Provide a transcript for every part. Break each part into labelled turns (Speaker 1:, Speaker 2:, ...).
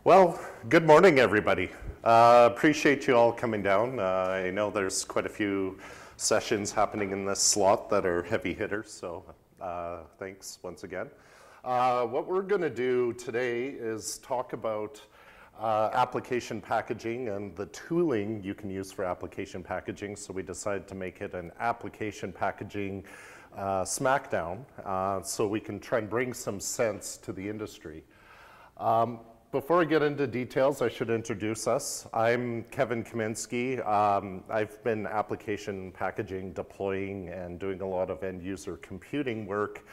Speaker 1: Well, good morning, everybody. Appreciate you all coming down. I know there's quite a few sessions happening in this slot that are heavy hitters, so thanks once again. What we're going to do today is talk about application packaging and the tooling you can use for application packaging. So we decided to make it an application packaging Smackdown so we can try and bring some sense to the industry. Before I get into details, I should introduce us. I'm Kaminski. I've been application packaging, deploying, and doing a lot of end-user computing work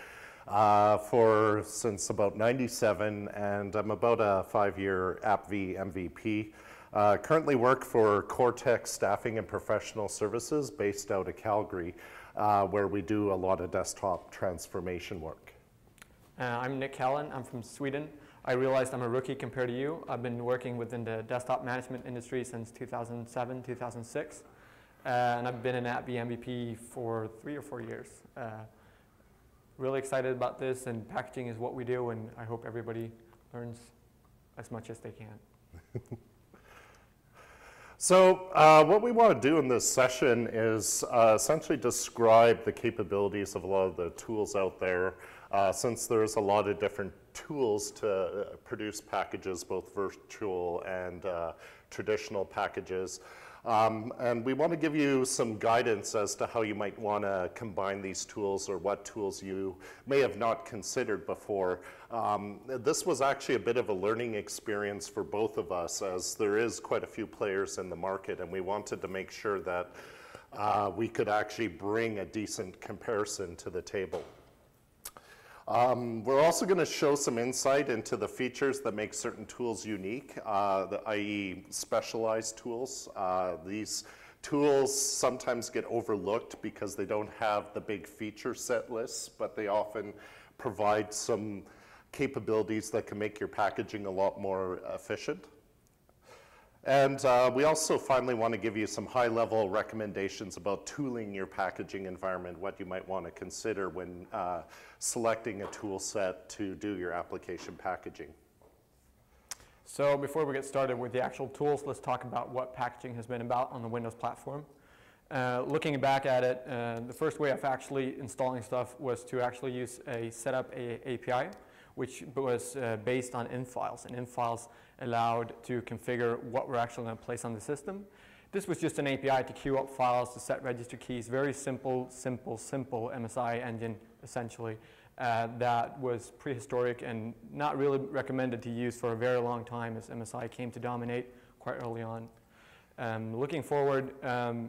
Speaker 1: since about '97, and I'm about a 5-year AppV MVP. Currently work for Cortex Staffing and Professional Services based out of Calgary, where we do a lot of desktop transformation work.
Speaker 2: I'm Nicke. I'm from Sweden. I realized I'm a rookie compared to you. I've been working within the desktop management industry since 2007, 2006. And I've been an AppV MVP for 3 or 4 years. Really excited about this, and packaging is what we do, and I hope everybody learns as much as they can.
Speaker 1: So what we want to do in this session is essentially describe the capabilities of a lot of the tools out there, since there's a lot of different tools to produce packages, both virtual and traditional packages. And we want to give you some guidance as to how you might want to combine these tools, or what tools you may have not considered before. This was actually a bit of a learning experience for both of us, as there is quite a few players in the market, and we wanted to make sure that we could actually bring a decent comparison to the table. We're also going to show some insight into the features that make certain tools unique, i.e. specialized tools. These tools sometimes get overlooked because they don't have the big feature set lists, but they often provide some capabilities that can make your packaging a lot more efficient. And we also finally want to give you some high-level recommendations about tooling your packaging environment, what you might want to consider when selecting a tool set to do your application packaging.
Speaker 2: So before we get started with the actual tools, let's talk about what packaging has been about on the Windows platform. Looking back at it, the first way of actually installing stuff was to actually use a setup API, which was based on infiles, and infiles allowed to configure what we're actually going to place on the system. This was just an API to queue up files, to set register keys, very simple MSI engine, essentially, that was prehistoric and not really recommended to use for a very long time, as MSI came to dominate quite early on. Looking forward,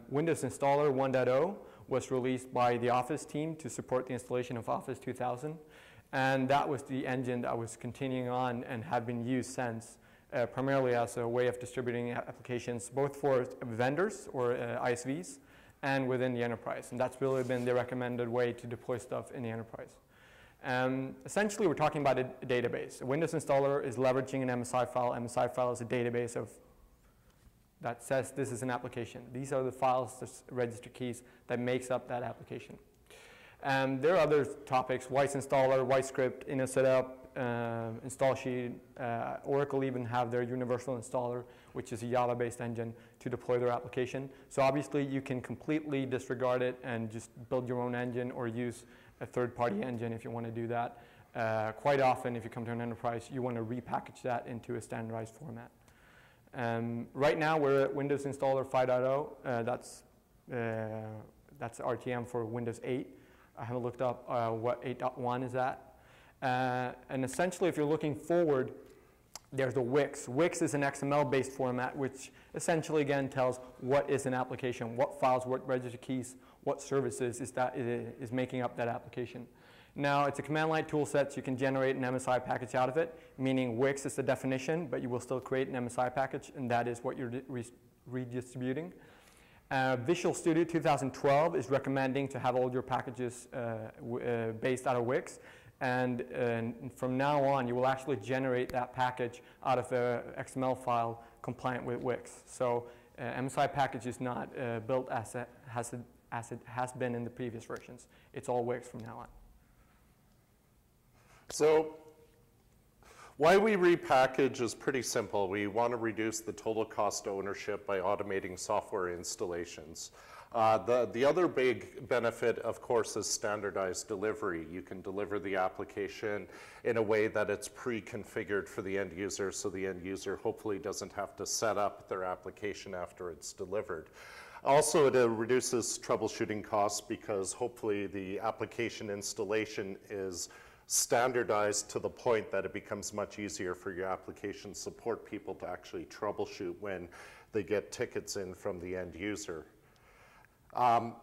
Speaker 2: Windows Installer 1.0 was released by the Office team to support the installation of Office 2000. And that was the engine that was continuing on and have been used since, primarily as a way of distributing applications, both for vendors or ISVs and within the enterprise. And that's really been the recommended way to deploy stuff in the enterprise. Essentially, we're talking about a database. A Windows installer is leveraging an MSI file. MSI file is a database that says this is an application. These are the files, the register keys that makes up that application. There are other topics: Wise installer, Wise script, init setup, install sheet. Oracle even have their universal installer, which is a Java-based engine to deploy their application. So obviously you can completely disregard it and just build your own engine, or use a third-party engine if you want to do that. Quite often, if you come to an enterprise, you want to repackage that into a standardized format. Right now we're at Windows Installer 5.0. That's RTM for Windows 8. I haven't looked up what 8.1 is at. And essentially, if you're looking forward, there's the Wix. Wix is an XML-based format, which essentially, again, tells what is an application, what files, what register keys, what services is making up that application. Now, it's a command-line tool set, so you can generate an MSI package out of it, meaning Wix is the definition, but you will still create an MSI package, and that is what you're redistributing. Visual Studio 2012 is recommending to have all your packages based out of Wix. And from now on, you will actually generate that package out of an XML file compliant with Wix. So MSI package is not built as it has been in the previous versions. It's all Wix from now on.
Speaker 1: So Why we repackage is pretty simple. We want to reduce the total cost of ownership by automating software installations. The other big benefit, of course, is standardized delivery. You can deliver the application in a way that it's pre-configured for the end user, so the end user hopefully doesn't have to set up their application after it's delivered. Also, it reduces troubleshooting costs because hopefully the application installation is standardized to the point that it becomes much easier for your application support people to actually troubleshoot when they get tickets in from the end user.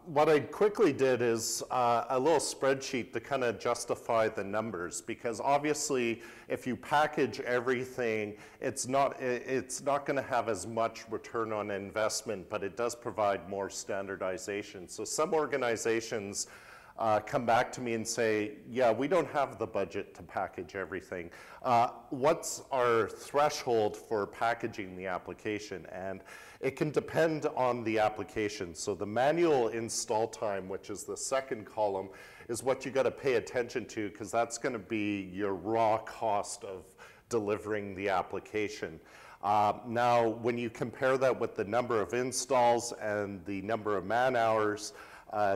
Speaker 1: What I quickly did is a little spreadsheet to kind of justify the numbers, because obviously if you package everything, it's not going to have as much return on investment, but it does provide more standardization. So some organizations come back to me and say, yeah, we don't have the budget to package everything. What's our threshold for packaging the application? And it can depend on the application. So the manual install time, which is the second column, is what you got to pay attention to, because that's going to be your raw cost of delivering the application. Now, when you compare that with the number of installs and the number of man hours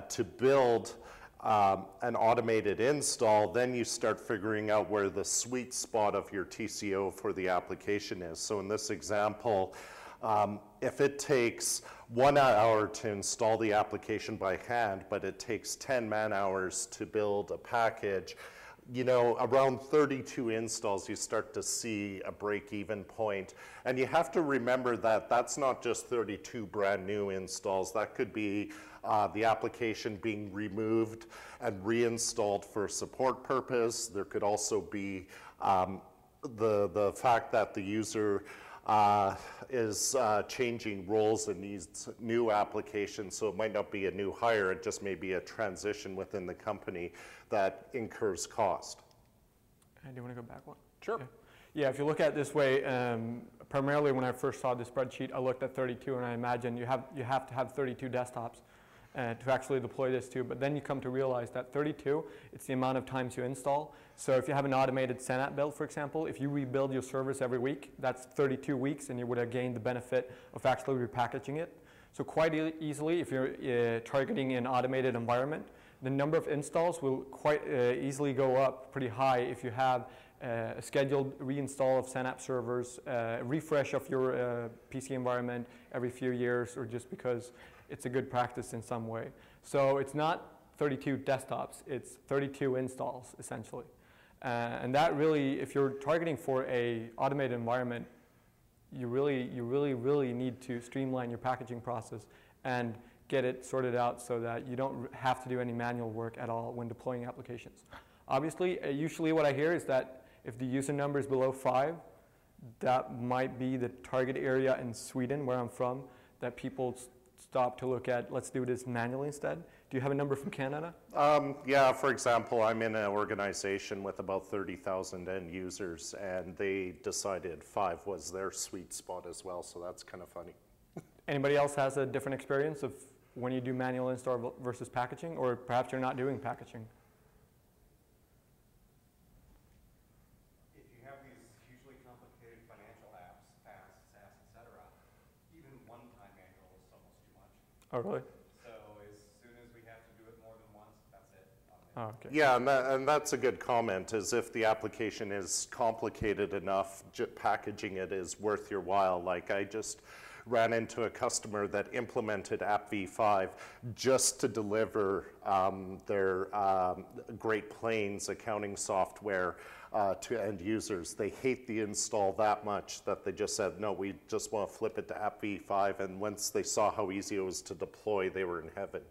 Speaker 1: to build an automated install, then you start figuring out where the sweet spot of your TCO for the application is. So in this example, if it takes 1 hour to install the application by hand, but it takes 10 man hours to build a package, you know, around 32 installs, you start to see a break-even point. And you have to remember that that's not just 32 brand new installs. That could be the application being removed and reinstalled for support purpose. There could also be the fact that the user is changing roles and needs new applications, so it might not be a new hire, it just may be a transition within the company that incurs cost.
Speaker 2: Do you want to go back one?
Speaker 1: Sure.
Speaker 2: Yeah, if you look at it this way, primarily when I first saw the spreadsheet, I looked at 32 and I imagined you have to have 32 desktops to actually deploy this to, but then you come to realize that 32, it's the amount of times you install. So if you have an automated SANAP build, for example, if you rebuild your service every week, that's 32 weeks, and you would have gained the benefit of actually repackaging it. So quite easily, if you're targeting an automated environment, the number of installs will quite easily go up pretty high if you have a scheduled reinstall of SANAP servers, refresh of your PC environment every few years, or just because it's a good practice in some way. So it's not 32 desktops, it's 32 installs, essentially. And that really, if you're targeting for an automated environment, you really need to streamline your packaging process and get it sorted out so that you don't have to do any manual work at all when deploying applications. Obviously, usually what I hear is that if the user number is below 5, that might be the target area in Sweden, where I'm from, that people stop to look at, let's do this manually instead. Do you have a number from Canada?
Speaker 1: Yeah, for example, I'm in an organization with about 30,000 end users, and they decided 5 was their sweet spot as well, so that's kind of funny.
Speaker 2: Anybody else has a different experience of when you do manual install versus packaging, or perhaps you're not doing packaging?
Speaker 3: If you have these hugely complicated financial apps, PaaS, SaaS, etc., even one-time manual is almost too much.
Speaker 2: Oh, really?
Speaker 3: So as soon as we have to do it more than once, that's it.
Speaker 2: Oh, okay.
Speaker 1: Yeah, and that's a good comment, is if the application is complicated enough, packaging it is worth your while. Like I just ran into a customer that implemented AppV5 just to deliver their Great Plains accounting software to end users. They hate the install that much that they just said, no, we just want to flip it to AppV5, and once they saw how easy it was to deploy, they were in heaven.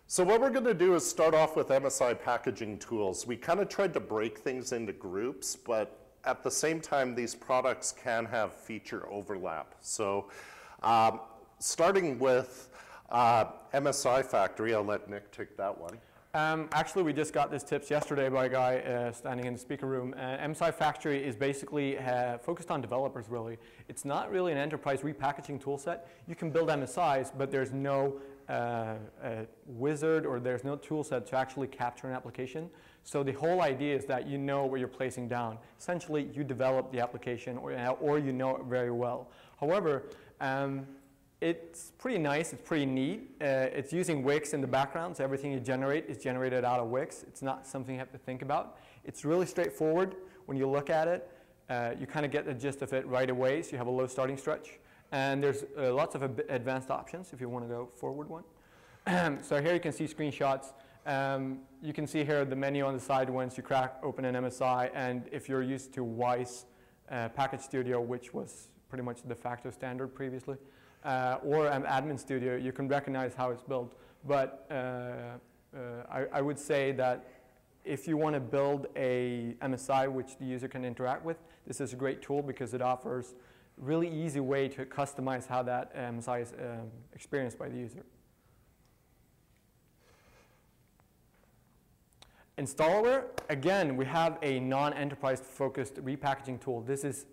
Speaker 1: So what we're going to do is start off with MSI packaging tools. We kind of tried to break things into groups, but at the same time, these products can have feature overlap. So starting with MSI Factory, I'll let Nick take that one.
Speaker 2: Actually, we just got this tips yesterday by a guy standing in the speaker room. MSI Factory is basically focused on developers, really. It's not really an enterprise repackaging tool set. You can build MSIs, but there's no wizard or there's no tool set to actually capture an application. So the whole idea is that you know what you're placing down. Essentially, you develop the application or you know it very well. However, it's pretty nice, it's pretty neat. It's using Wix in the background, so everything you generate is generated out of Wix. It's not something you have to think about. It's really straightforward. When you look at it, you kind of get the gist of it right away, so you have a low starting stretch. And there's lots of advanced options if you want to go forward one. So here you can see screenshots. You can see here the menu on the side once you open an MSI, and if you're used to Wise Package Studio, which was pretty much the de facto standard previously, or Admin Studio, you can recognize how it's built. But I would say that if you want to build a MSI which the user can interact with, this is a great tool because it offers a really easy way to customize how that MSI is experienced by the user. Installer, again, we have a non-enterprise focused repackaging tool. This is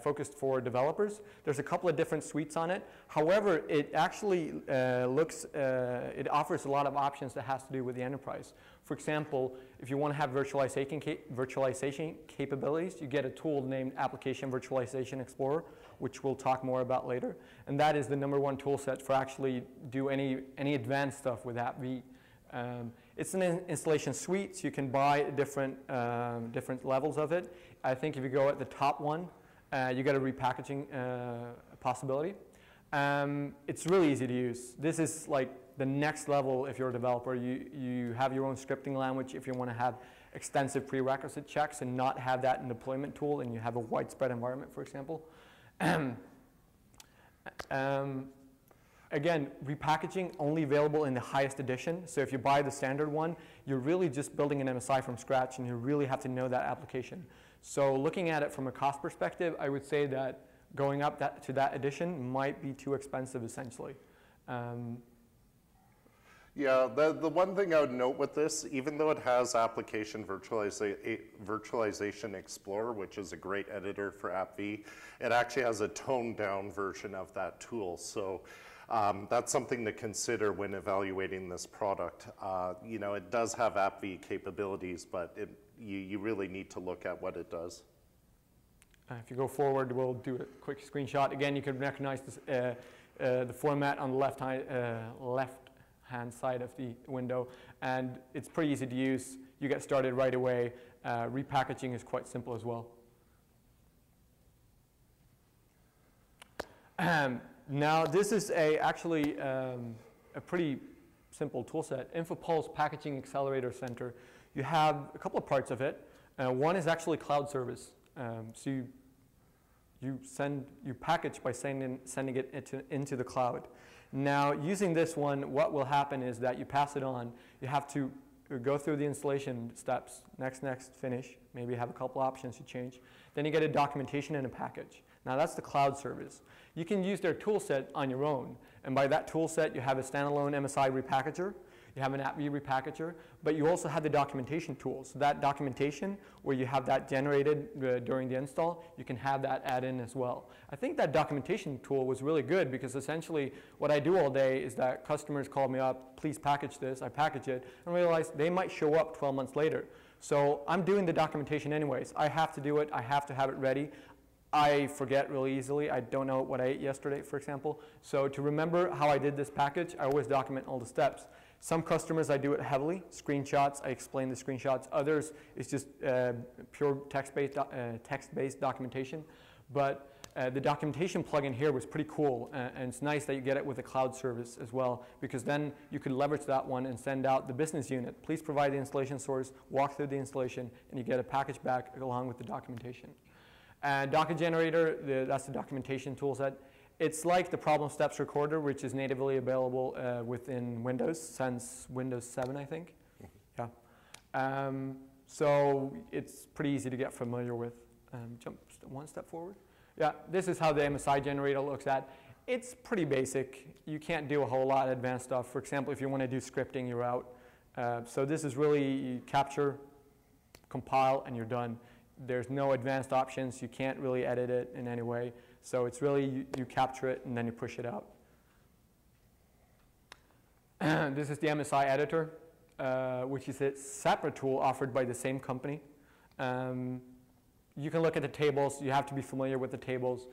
Speaker 2: focused for developers. There's a couple of different suites on it. However, it actually it offers a lot of options that has to do with the enterprise. For example, if you want to have virtualization capabilities, you get a tool named Application Virtualization Explorer, which we'll talk more about later. And that is the #1 tool set for actually do any advanced stuff with AppV. It's an installation suite, so you can buy different levels of it. I think if you go at the top one, you get a repackaging possibility. It's really easy to use. This is like the next level if you're a developer. You have your own scripting language if you want to have extensive prerequisite checks and not have that in deployment tool and you have a widespread environment, for example. Again, repackaging only available in the highest edition. So if you buy the standard one, you're really just building an MSI from scratch and you really have to know that application. So looking at it from a cost perspective, I would say that going up to that edition might be too expensive essentially.
Speaker 1: Yeah, the one thing I would note with this, even though it has Application Virtualization Explorer, which is a great editor for AppV, it actually has a toned down version of that tool. So that's something to consider when evaluating this product. You know, it does have AppV capabilities, but you really need to look at what it does.
Speaker 2: If you go forward, we'll do a quick screenshot. Again, you can recognize this, the format on the left-hand side of the window, and it's pretty easy to use. You get started right away. Repackaging is quite simple as well. Now, this is actually a pretty simple tool set. InfoPulse Packaging Accelerator Center. You have a couple of parts of it. One is actually cloud service. So you package by sending it into the cloud. Now, using this one, what will happen is that you pass it on. You have to go through the installation steps. Next, finish. Maybe you have a couple options to change. Then you get a documentation and a package. Now, that's the cloud service. You can use their tool set on your own. And by that tool set, you have a standalone MSI repackager. You have an AppV repackager, but you also have the documentation tools. So that documentation, where you have that generated during the install, you can have that add in as well. I think that documentation tool was really good because essentially what I do all day is that customers call me up, please package this, I package it, and realize they might show up 12 months later. So I'm doing the documentation anyways. I have to do it, I have to have it ready. I forget really easily. I don't know what I ate yesterday, for example. So to remember how I did this package, I always document all the steps. Some customers, I do it heavily. Screenshots, I explain the screenshots. Others, it's just pure text-based documentation. But the documentation plugin here was pretty cool. And it's nice that you get it with a cloud service as well, because then you could leverage that one and send out the business unit. Please provide the installation source, walk through the installation, and you get a package back along with the documentation. Docker Generator, that's the documentation tool set. It's like the problem steps recorder, which is natively available within Windows since Windows 7, I think. Yeah. So it's pretty easy to get familiar with. Jump one step forward. Yeah, this is how the MSI generator looks at. It's pretty basic. You can't do a whole lot of advanced stuff. For example, if you want to do scripting, you're out. So this is really you capture, compile, and you're done. There's no advanced options. You can't really edit it in any way. So it's really you capture it and then you push it out. This is the MSI editor. which is a separate tool offered by the same company. You can look at the tables. You have to be familiar with the tables.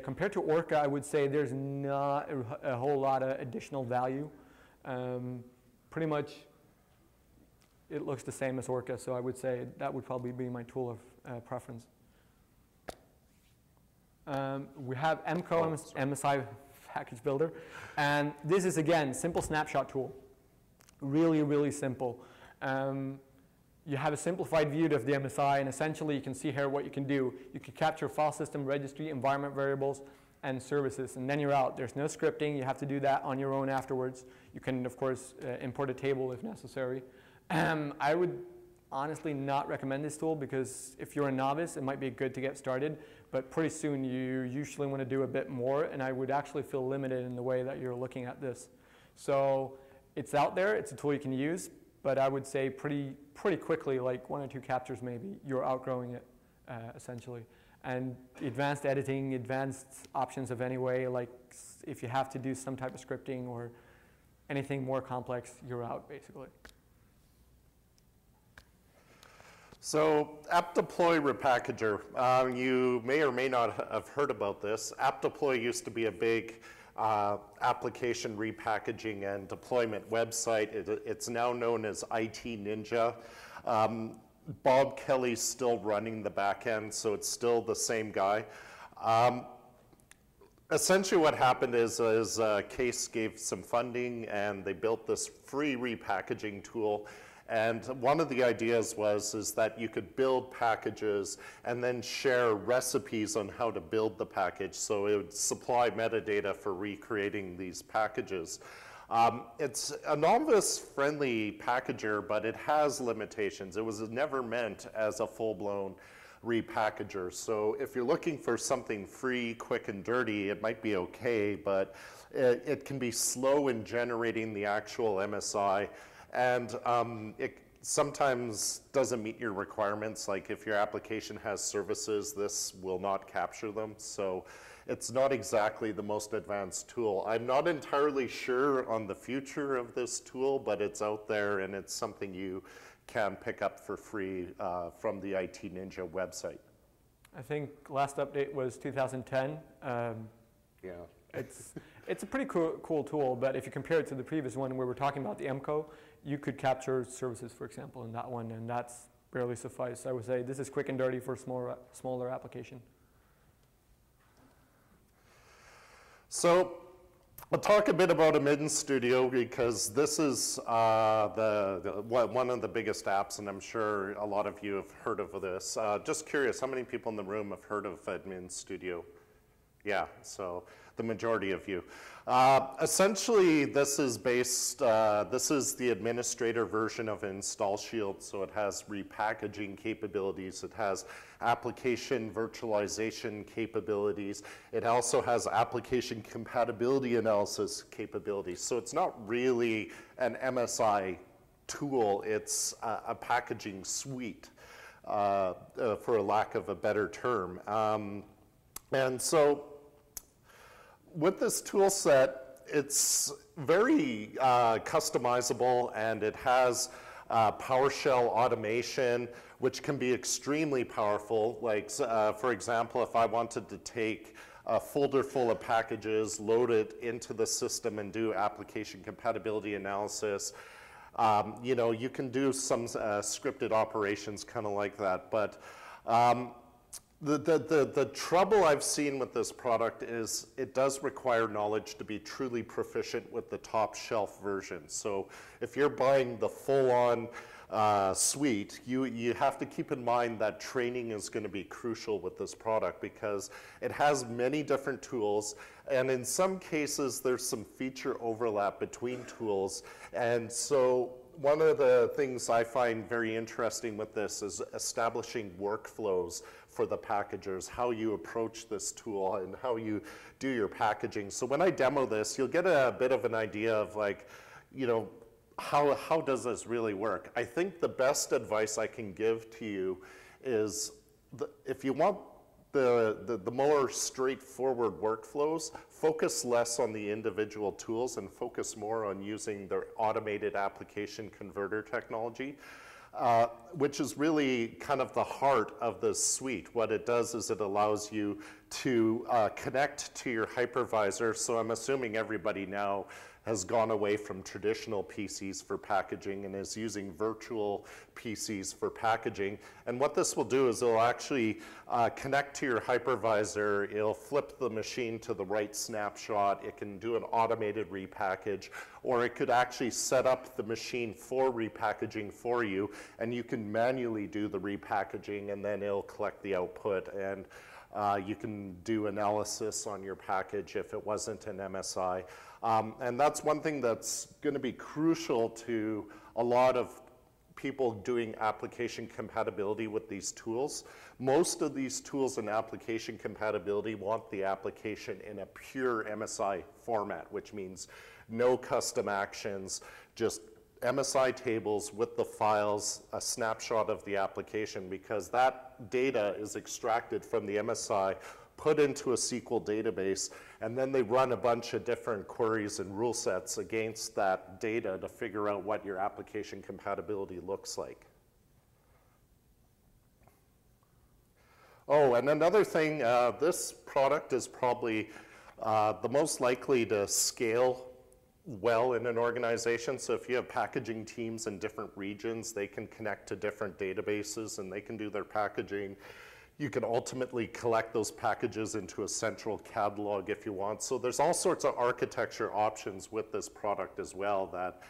Speaker 2: Compared to Orca, I would say there's not a whole lot of additional value. Pretty much, it looks the same as Orca, so I would say that would probably be my tool of preference. We have MSI Package Builder, and this is, again, simple snapshot tool. Really, really simple. You have a simplified view of the MSI, and essentially you can see here what you can do. You can capture file system, registry, environment variables, and services, and then you're out. There's no scripting. You have to do that on your own afterwards. You can, of course, import a table if necessary. I would honestly not recommend this tool because if you're a novice, it might be good to get started, but pretty soon you usually want to do a bit more, and I would actually feel limited in the way that you're looking at this. So it's out there. It's a tool you can use. But I would say pretty quickly, like 1 or 2 captures maybe, you're outgrowing it, essentially. And advanced editing, advanced options of any way, like if you have to do some type of scripting or anything more complex, you're out, basically.
Speaker 1: So AppDeploy Repackager, you may or may not have heard about this. AppDeploy used to be a big application repackaging and deployment website. It's now known as IT Ninja. Bob Kelly's still running the back end, so it's still the same guy. Essentially what happened is Case gave some funding and they built this free repackaging tool. And one of the ideas is that you could build packages and then share recipes on how to build the package. So it would supply metadata for recreating these packages. It's a novice-friendly packager, but it has limitations. It was never meant as a full-blown repackager. So if you're looking for something free, quick, and dirty, it might be okay, but it can be slow in generating the actual MSI. And it sometimes doesn't meet your requirements. Like if your application has services, this will not capture them. So it's not exactly the most advanced tool. I'm not entirely sure on the future of this tool, but it's out there and it's something you can pick up for free from the IT Ninja website.
Speaker 2: I think last update was 2010.
Speaker 1: Yeah.
Speaker 2: It's a pretty cool tool, but if you compare it to the previous one where we're talking about the MCO, you could capture services, for example, in that one, and that's barely suffice. I would say this is quick and dirty for a smaller application.
Speaker 1: So I'll talk a bit about MSI Studio because this is one of the biggest apps, and I'm sure a lot of you have heard of this. Just curious, how many people in the room have heard of MSI Studio? Yeah, so the majority of you. Essentially, this is the administrator version of Install Shield, so it has repackaging capabilities, it has application virtualization capabilities, it also has application compatibility analysis capabilities. So it's not really an MSI tool, it's a packaging suite, for a lack of a better term. And so, with this tool set, it's very customizable, and it has PowerShell automation, which can be extremely powerful. Like, for example, if I wanted to take a folder full of packages, load it into the system, and do application compatibility analysis, you can do some scripted operations kind of like that. But the trouble I've seen with this product is it does require knowledge to be truly proficient with the top shelf version. So if you're buying the full-on suite, you have to keep in mind that training is going to be crucial with this product because it has many different tools, and in some cases there's some feature overlap between tools. And so one of the things I find very interesting with this is establishing workflows for the packagers, how you approach this tool and how you do your packaging. So when I demo this, you'll get a bit of an idea of like, how does this really work? I think the best advice I can give to you is if you want the more straightforward workflows focus less on the individual tools and focus more on using their automated application converter technology, which is really kind of the heart of the suite. What it does is it allows you to connect to your hypervisor. So I'm assuming everybody now has gone away from traditional PCs for packaging and is using virtual PCs for packaging. And what this will do is it'll actually connect to your hypervisor. It'll flip the machine to the right snapshot. It can do an automated repackage, or it could actually set up the machine for repackaging for you, and you can manually do the repackaging, and then it'll collect the output, and you can do analysis on your package if it wasn't an MSI. And that's one thing that's going to be crucial to a lot of people doing application compatibility with these tools. Most of these tools in application compatibility want the application in a pure MSI format, which means no custom actions, just MSI tables with the files, a snapshot of the application, because that data is extracted from the MSI, put into a SQL database, and then they run a bunch of different queries and rule sets against that data to figure out what your application compatibility looks like. Oh, and another thing, this product is probably the most likely to scale well in an organization. So if you have packaging teams in different regions, they can connect to different databases and they can do their packaging. You can ultimately collect those packages into a central catalog if you want. So there's all sorts of architecture options with this product as well that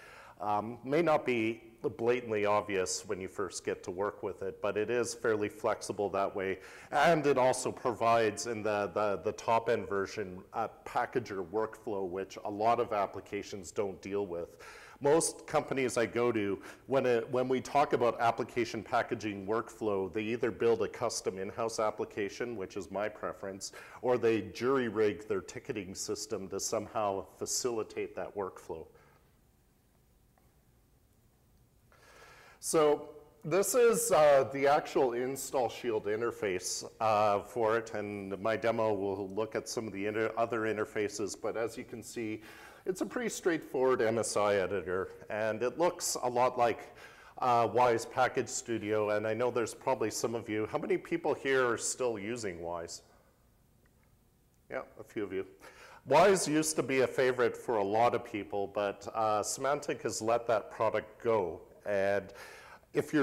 Speaker 1: may not be blatantly obvious when you first get to work with it, but it is fairly flexible that way. And it also provides in the top end version a packager workflow, which a lot of applications don't deal with. Most companies I go to, when we talk about application packaging workflow, they either build a custom in-house application, which is my preference, or they jury-rig their ticketing system to somehow facilitate that workflow. So this is the actual install shield interface for it, and my demo will look at some of the other interfaces, but as you can see, it's a pretty straightforward MSI editor, and it looks a lot like Wise Package Studio, and I know there's probably some of you. How many people here are still using Wise? Yeah, a few of you. Wise used to be a favorite for a lot of people, but Symantec has let that product go. And if you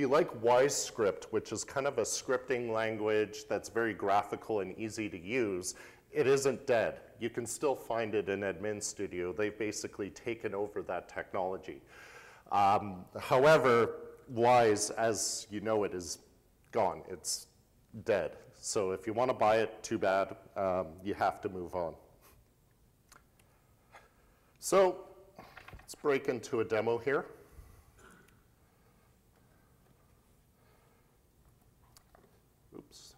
Speaker 1: like WiseScript, which is kind of a scripting language that's very graphical and easy to use, it isn't dead. You can still find it in Admin Studio. They've basically taken over that technology. However, Wise, as you know, it is gone. It's dead. So if you want to buy it, too bad. You have to move on. So let's break into a demo here. Oops.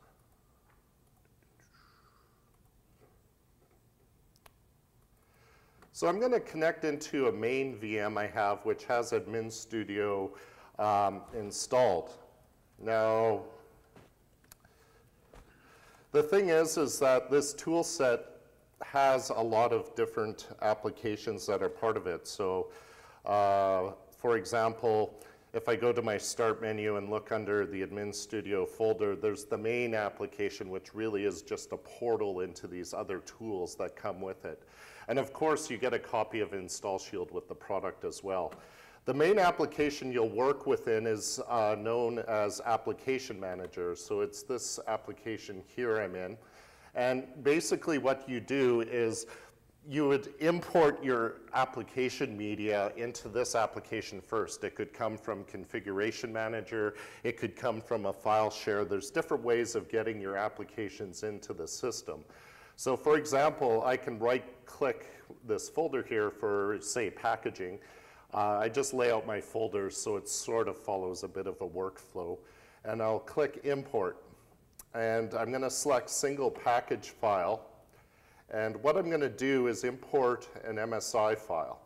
Speaker 1: So I'm going to connect into a main VM I have, which has Admin Studio installed. Now, the thing is that this tool set has a lot of different applications that are part of it. So, for example, if I go to my Start menu and look under the Admin Studio folder, there's the main application, which really is just a portal into these other tools that come with it. And of course, you get a copy of Install Shield with the product as well. The main application you'll work within is known as Application Manager. So it's this application here I'm in. And basically what you do is you would import your application media into this application first. It could come from Configuration Manager. It could come from a file share. There's different ways of getting your applications into the system. So for example, I can right-click this folder here for, say, packaging. I just lay out my folders so it sort of follows a bit of a workflow. And I'll click Import. And I'm going to select Single Package File. And what I'm going to do is import an MSI file.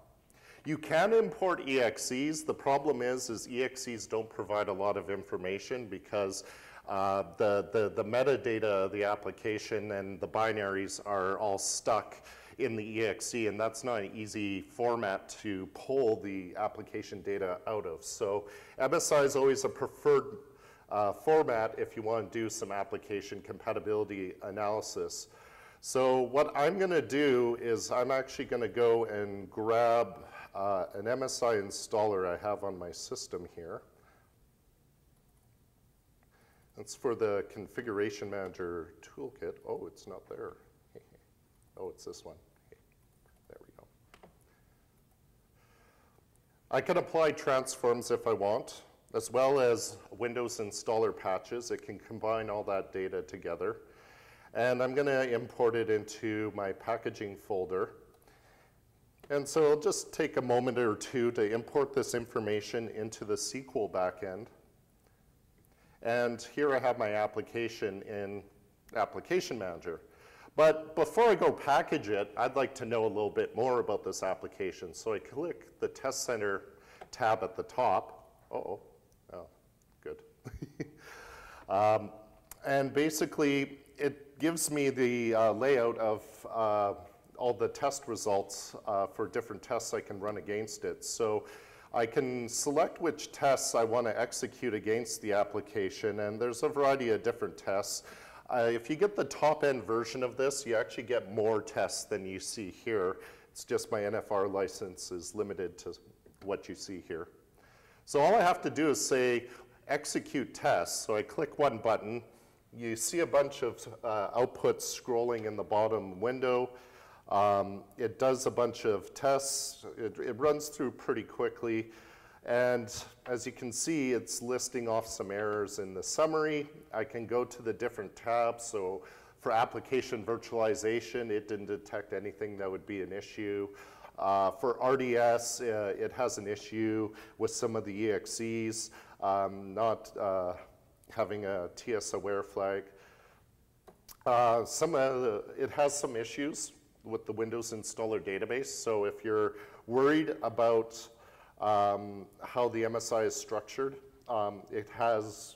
Speaker 1: You can import EXEs. The problem is EXEs don't provide a lot of information because The metadata of the application and the binaries are all stuck in the exe, and that's not an easy format to pull the application data out of. So MSI is always a preferred format if you want to do some application compatibility analysis. So what I'm going to do is I'm actually going to go and grab an MSI installer I have on my system here. It's for the Configuration Manager Toolkit. Oh, it's not there. Oh, it's this one. There we go. I can apply transforms if I want, as well as Windows installer patches. It can combine all that data together. And I'm going to import it into my packaging folder. And so it'll just take a moment or two to import this information into the SQL backend. And here I have my application in Application Manager. But before I go package it, I'd like to know a little bit more about this application. So I click the Test Center tab at the top. Oh, good. And basically, it gives me the layout of all the test results for different tests I can run against it. So I can select which tests I want to execute against the application, and there's a variety of different tests. If you get the top-end version of this, you actually get more tests than you see here. It's just my NFR license is limited to what you see here. So all I have to do is say execute tests. So I click one button. You see a bunch of outputs scrolling in the bottom window. It does a bunch of tests. It runs through pretty quickly. And as you can see, it's listing off some errors in the summary. I can go to the different tabs. So for application virtualization, it didn't detect anything that would be an issue. For RDS, it has an issue with some of the EXEs, not having a TS aware flag. It has some issues with the Windows installer database. So if you're worried about how the MSI is structured, it has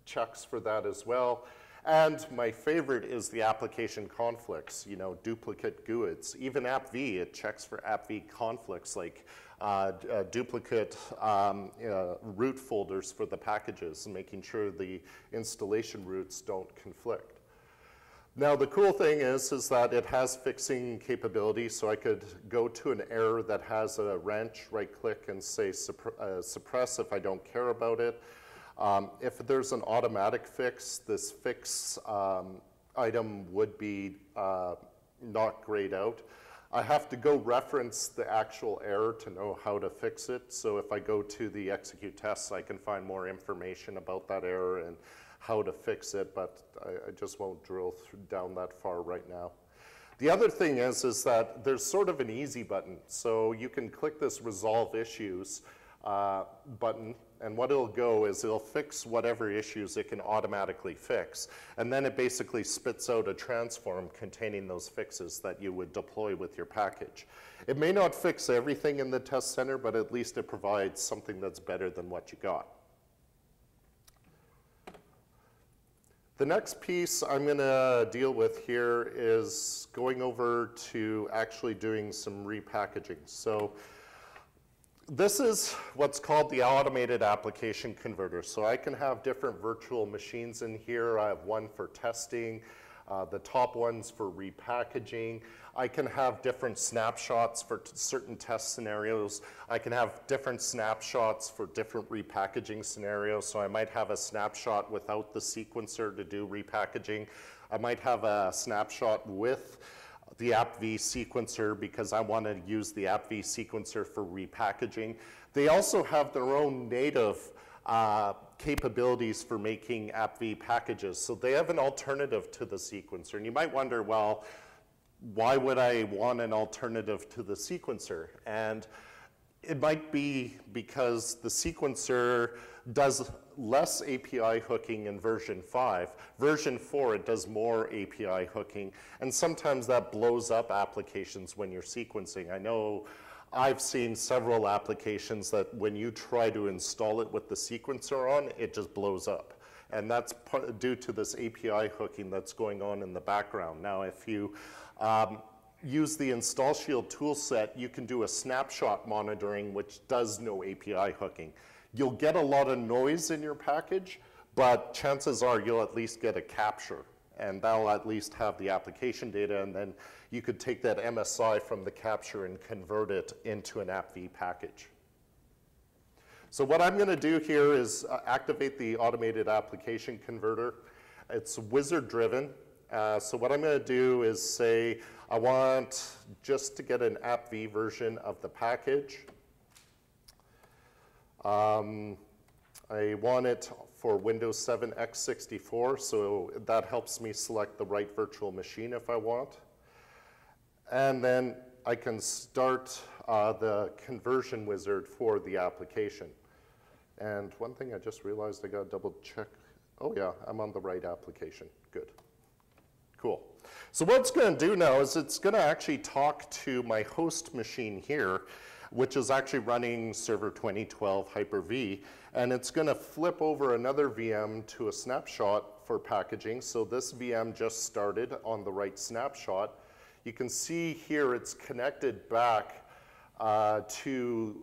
Speaker 1: checks for that as well. And my favorite is the application conflicts, duplicate GUIDs. Even AppV, it checks for AppV conflicts like duplicate root folders for the packages, and making sure the installation roots don't conflict. Now, the cool thing is that it has fixing capability, so I could go to an error that has a wrench, right-click, and say suppress if I don't care about it. If there's an automatic fix, this fix item would be not grayed out. I have to go reference the actual error to know how to fix it. So if I go to the execute tests, I can find more information about that error and how to fix it, but I just won't drill down that far right now. The other thing is that there's sort of an easy button. So you can click this resolve issues button, and what it'll go is it'll fix whatever issues it can automatically fix. And then it basically spits out a transform containing those fixes that you would deploy with your package. It may not fix everything in the test center, but at least it provides something that's better than what you got. The next piece I'm going to deal with here is going over to actually doing some repackaging. So this is what's called the automated application converter. So I can have different virtual machines in here. I have one for testing, the top one's for repackaging. I can have different snapshots for certain test scenarios. I can have different snapshots for different repackaging scenarios. So I might have a snapshot without the sequencer to do repackaging. I might have a snapshot with the AppV sequencer because I want to use the AppV sequencer for repackaging. They also have their own native capabilities for making AppV packages. So they have an alternative to the sequencer. And you might wonder, well, why would I want an alternative to the sequencer? And it might be because the sequencer does less API hooking in version 5. Version 4, it does more API hooking. And sometimes that blows up applications when you're sequencing. I know I've seen several applications that when you try to install it with the sequencer on, it just blows up. And that's due to this API hooking that's going on in the background. Now, if you use the install shield toolset, you can do a snapshot monitoring, which does no API hooking. You'll get a lot of noise in your package, but chances are you'll at least get a capture, and that'll at least have the application data, and then you could take that MSI from the capture and convert it into an AppV package. So what I'm going to do here is activate the automated application converter. It's wizard driven. So what I'm going to do is say I want just to get an AppV version of the package. I want it for Windows 7 x64, so that helps me select the right virtual machine if I want. And then I can start the conversion wizard for the application. And one thing I just realized I got to double check. Oh yeah, I'm on the right application. Good. Cool. So what it's going to do now is it's going to actually talk to my host machine here, which is actually running Server 2012 Hyper-V, and it's going to flip over another VM to a snapshot for packaging. So this VM just started on the right snapshot. You can see here it's connected back to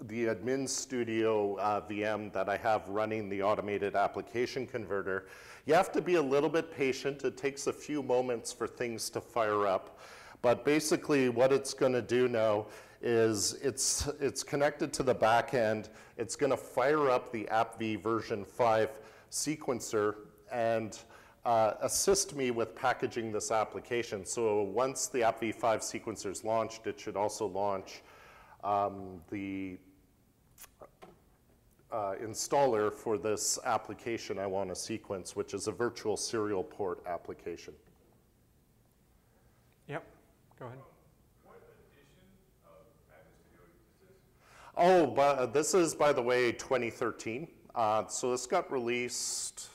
Speaker 1: the Admin Studio VM that I have running the automated application converter. You have to be a little bit patient. It takes a few moments for things to fire up. But basically what it's going to do now is it's connected to the back end. It's going to fire up the AppV version 5 sequencer and assist me with packaging this application. So once the AppV 5 sequencer is launched, it should also launch the installer for this application I want to sequence, which is a virtual serial port application.
Speaker 2: Yep, go ahead.
Speaker 3: What edition of AppDeploy is this?
Speaker 1: Oh, but this is, by the way, 2013. So this got released.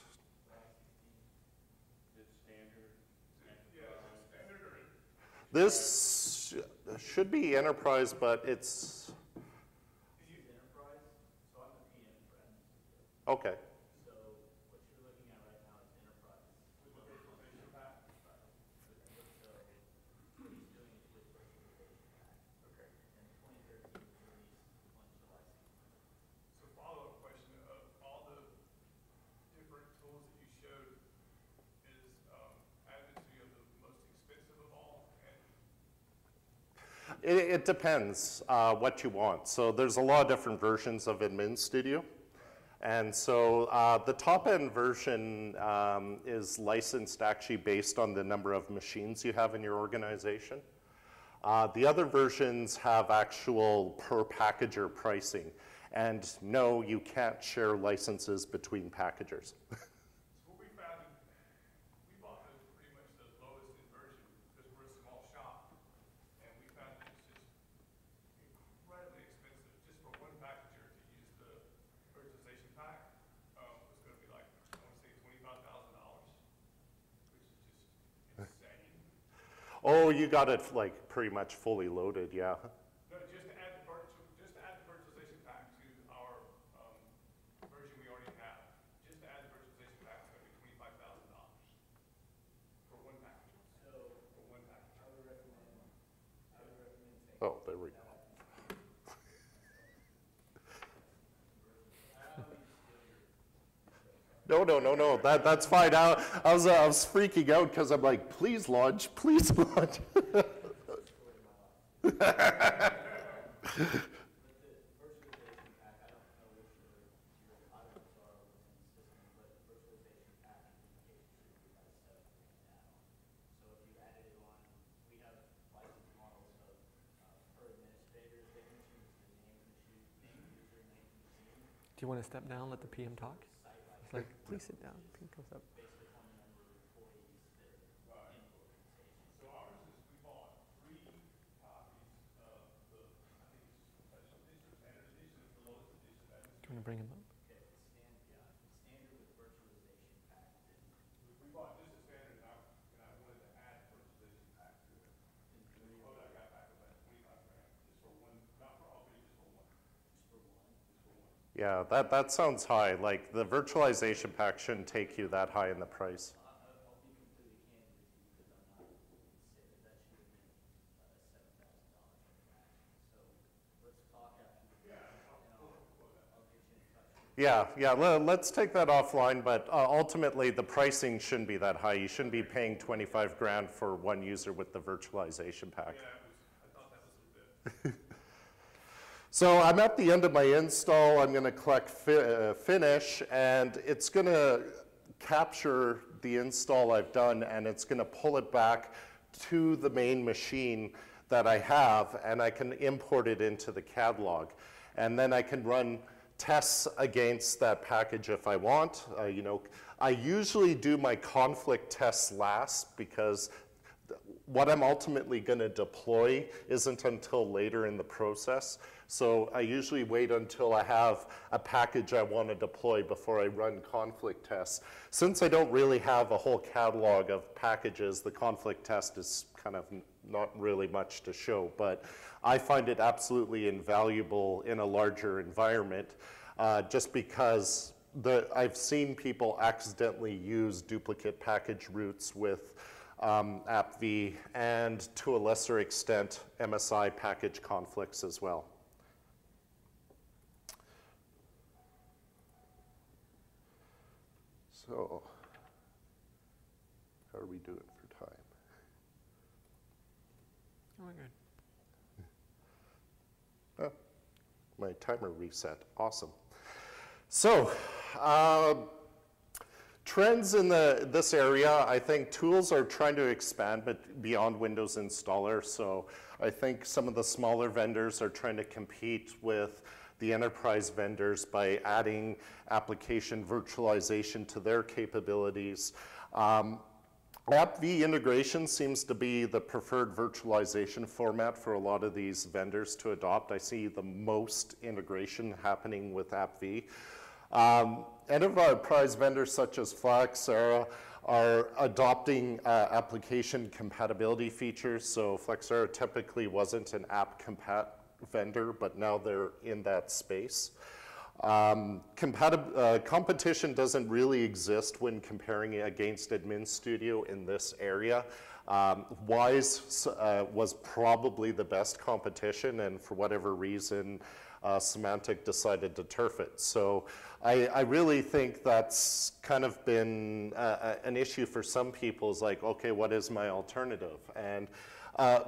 Speaker 3: Is it standard? Yeah, is it standard or?
Speaker 1: This should be enterprise, but it's.
Speaker 4: We use enterprise, so I'm a PM friend.
Speaker 1: Okay.
Speaker 4: So what you're looking at right now is enterprise.
Speaker 3: With the virtualization pack?
Speaker 4: So what he's doing is with virtualization pack.
Speaker 3: Okay.
Speaker 4: And 2013 was released on July 16th.
Speaker 3: So follow-up question of all the different tools that you showed, is Admin Studio the most expensive of all? And
Speaker 1: It depends what you want. So there's a lot of different versions of Admin Studio. And so the top-end version is licensed actually based on the number of machines you have in your organization. The other versions have actual per packager pricing. And no, you can't share licenses between packagers.
Speaker 3: so what we found, we bought those pretty much the lowest in version because we're a small shop. And we found that it's just incredibly expensive just for one packager to use the virtualization pack. Was going to be like, I want to say $25,000, which is just insane.
Speaker 1: Oh, you got it like pretty much fully loaded, yeah.
Speaker 3: No, just to add the virtualization pack to our version we already have. Just to add the virtualization pack is going to be $25,000 for one package.
Speaker 4: So
Speaker 3: For one package.
Speaker 4: I would recommend taking
Speaker 1: Oh, there we go. No. That's fine. I was freaking out because I'm like, please launch, please launch.
Speaker 4: But the virtualization pack, I don't know which your items are within the system, but the virtualization pack implementation should be about $7 now. So if you added it on, we have license models of per administrator, they can choose the name user, name machine,
Speaker 2: Do you want to step down, let the PM talk? It's like, please sit down. PM comes up.
Speaker 4: based upon the number of employees that are in the organization.
Speaker 3: So ours is, we bought 3 copies of the, I think it's special edition, standard edition is the lowest edition. That is,
Speaker 2: Do you want to bring him up?
Speaker 4: Okay, the standard with virtualization pack is
Speaker 3: we bought just a standard and I wanted to add virtualization pack to it. And the quote I got back was like $25,000, just for one, not for all, but just for one.
Speaker 4: just for one.
Speaker 3: Just for one.
Speaker 1: Yeah, that sounds high. Like the virtualization pack shouldn't take you that high in the price.
Speaker 4: I'll be completely candid with you because I'm not say that that should have been $7,000 pack. So let's talk after the and I'll get you in touch with
Speaker 1: Yeah, let's take that offline, but ultimately the pricing shouldn't be that high. You shouldn't be paying 25 grand for one user with the virtualization pack.
Speaker 3: Yeah, I thought that was a bit.
Speaker 1: So I'm at the end of my install. I'm going to click finish, and it's going to capture the install I've done, and it's going to pull it back to the main machine that I have, and I can import it into the catalog. And then I can run tests against that package if I want. You know, I usually do my conflict tests last because what I'm ultimately going to deploy isn't until later in the process. So I usually wait until I have a package I want to deploy before I run conflict tests. Since I don't really have a whole catalog of packages, the conflict test is kind of not really much to show, but I find it absolutely invaluable in a larger environment just because I've seen people accidentally use duplicate package routes with AppV and to a lesser extent MSI package conflicts as well. So, how are we doing for time?
Speaker 2: Oh, good.
Speaker 1: Oh, my timer reset. Awesome. So, trends in this area, I think tools are trying to expand but beyond Windows Installer. So I think some of the smaller vendors are trying to compete with the enterprise vendors by adding application virtualization to their capabilities. AppV integration seems to be the preferred virtualization format for a lot of these vendors to adopt. I see the most integration happening with AppV. Enterprise vendors such as Flexera are adopting application compatibility features. So Flexera typically wasn't an app compat vendor, but now they're in that space. Competition doesn't really exist when comparing it against Admin Studio in this area. Wise was probably the best competition, and for whatever reason, Symantec decided to turf it. So I really think that's kind of been an issue for some people, is like, okay, what is my alternative? And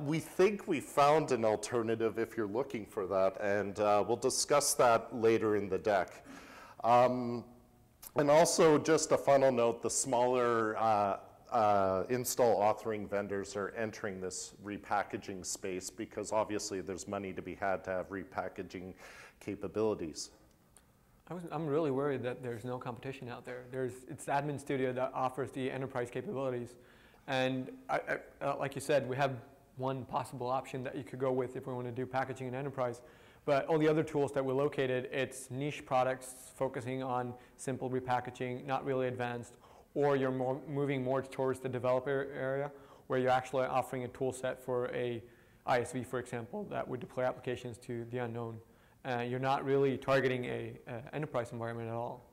Speaker 1: we think we found an alternative if you're looking for that, and we'll discuss that later in the deck. And also, just a final note, the smaller install authoring vendors are entering this repackaging space because obviously there's money to be had to have repackaging capabilities.
Speaker 2: I'm really worried that there's no competition out there. It's Admin Studio that offers the enterprise capabilities. And like you said, we have one possible option that you could go with if we want to do packaging in enterprise. But all the other tools that we located, it's niche products focusing on simple repackaging, not really advanced, or you're moving more towards the developer area where you're actually offering a tool set for a ISV, for example, that would deploy applications to the unknown. You're not really targeting a enterprise environment at all.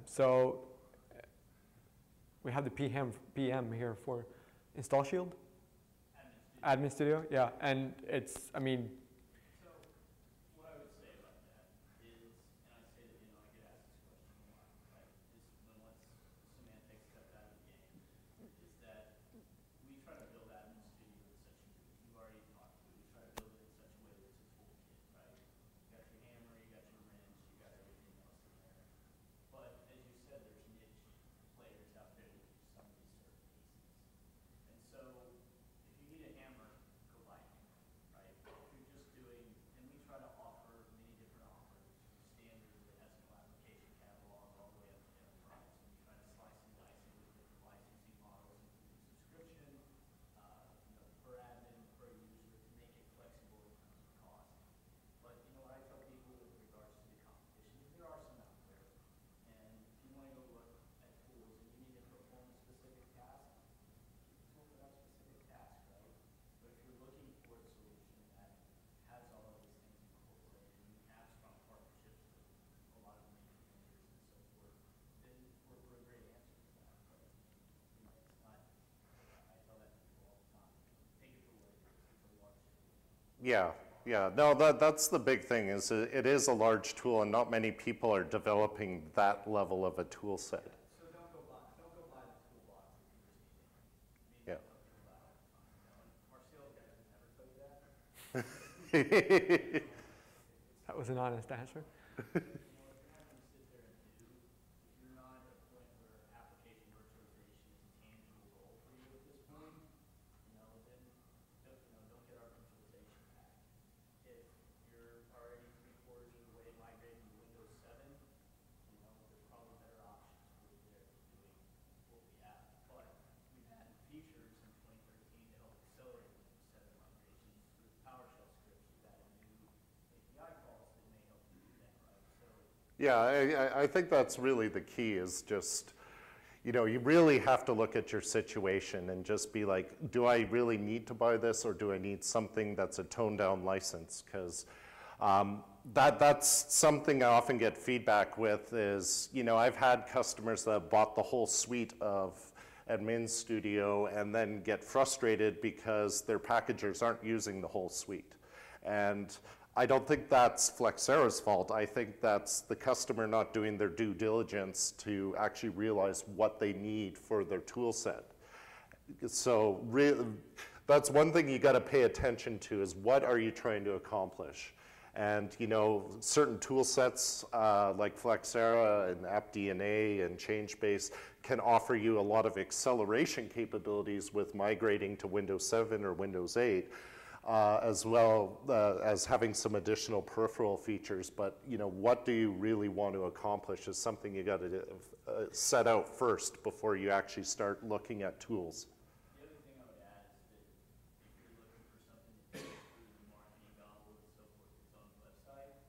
Speaker 2: So we have the PM here for Install Shield. Admin Studio, yeah, and it's, I mean.
Speaker 4: So what I would say about that is, and I say that, I get asked this question a lot, right, is once Symantec stepped out of the game, is that we try to build Admin Studio in such a way, you've already talked to it, we try to build it in such a way that it's a toolkit, right? You got your hammer, you got your wrench, you got everything else in there. But as you said, there's niche players out there that do some of these certain pieces. And so if you need a hammer, go buy a hammer, right? If you're just
Speaker 1: Yeah, yeah. No, that's the big thing is it is a large tool and not many people are developing that level of a tool set.
Speaker 4: So don't go buy the toolbox if you just need it.
Speaker 1: Yeah.
Speaker 4: Our sales guys would never tell you that.
Speaker 2: That was an honest answer.
Speaker 4: If you're not going to sit there and do, if you're not at a point where application virtualization is a tangible goal for you at this point, then don't get our virtualization pack. If you're already 3/4 of the way migrating to Windows 7, there's probably better options for you there than doing what we have. But we've had features in 2013 to help accelerate Windows 7 migrations with PowerShell scripts. We've added new API calls that may help you do that, right? So
Speaker 1: Yeah, I think that's really the key is just, you really have to look at your situation and just be like, do I really need to buy this or do I need something that's a toned down license? Because that's something I often get feedback with is, I've had customers that have bought the whole suite of Admin Studio and then get frustrated because their packagers aren't using the whole suite. And I don't think that's Flexera's fault. I think that's the customer not doing their due diligence to actually realize what they need for their tool set. So that's one thing you got to pay attention to is what are you trying to accomplish? And certain tool sets like Flexera and AppDNA and ChangeBase can offer you a lot of acceleration capabilities with migrating to Windows 7 or Windows 8. As well as having some additional peripheral features, but what do you really want to accomplish is something you got to set out first before you actually start looking at tools.
Speaker 4: the other thing I would add is that if you're looking for something to do through the marketing gobble and so forth, its own website,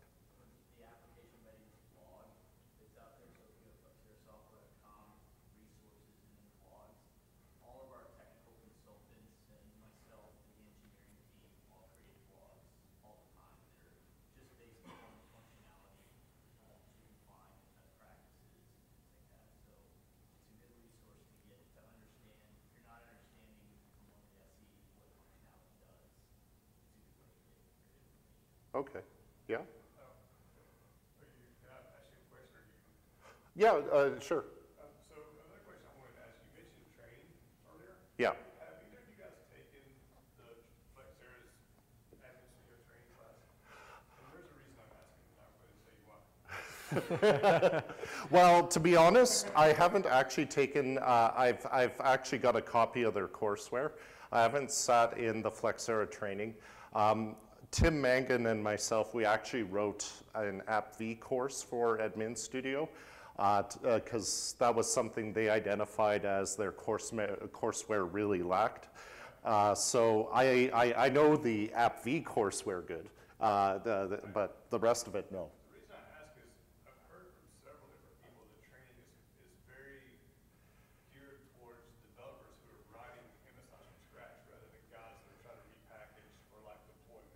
Speaker 4: the application readiness blog that's out there. So if you go to flexerasoftware.com, resources and then blogs, all of our technical consultants and myself and the engineering team all create blogs all the time that are just based on functionality to refine and best practices and things like that. So it's a good resource to get to understand. If you're not understanding from one of the SE what functionality does, it's a good way to get good information.
Speaker 1: Okay, yeah?
Speaker 3: Can I ask you a question? Or you can,
Speaker 1: Yeah, sure.
Speaker 3: so another question I wanted to ask, you mentioned training earlier.
Speaker 1: Yeah.
Speaker 3: Have either of you guys taken the Flexera's Admin Studio training class? And there's a reason I'm asking, and I'm going to tell you why.
Speaker 1: Well, to be honest, I haven't actually taken, I've actually got a copy of their courseware. I haven't sat in the Flexera training. Tim Mangan and myself, we actually wrote an AppV course for Admin Studio because that was something they identified as their courseware really lacked. So I know the AppV courseware good, but the rest of it, no.
Speaker 3: The reason I ask is I've heard from several different people that training is very geared towards developers who are writing MSI from scratch rather than guys that are trying to repackage for like deployment.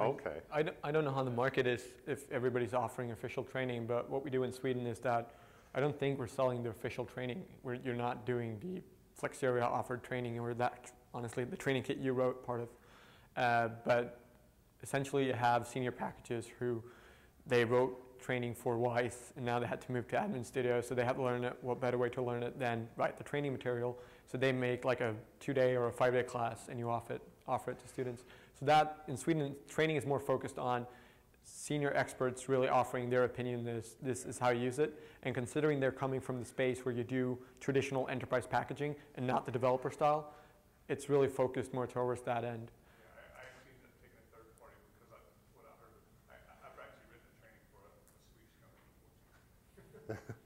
Speaker 1: Okay.
Speaker 2: I don't know how the market is if everybody's offering official training, but what we do in Sweden is that I don't think we're selling the official training. You're not doing the Flexera offered training or that, honestly, the training kit you wrote part of. But essentially you have senior packages who they wrote training for WISE and now they had to move to Admin Studio, so they have to learn it. What better way to learn it than write the training material? So they make like a 2-day or a 5-day class and you offer it to students. So that in Sweden, training is more focused on senior experts really offering their opinion, this is how you use it, and considering they're coming from the space where you do traditional enterprise packaging and not the developer style, it's really focused more towards that end.
Speaker 3: Yeah, I actually ended up taking a third party because what I heard, I've actually written the training for a Swedish company.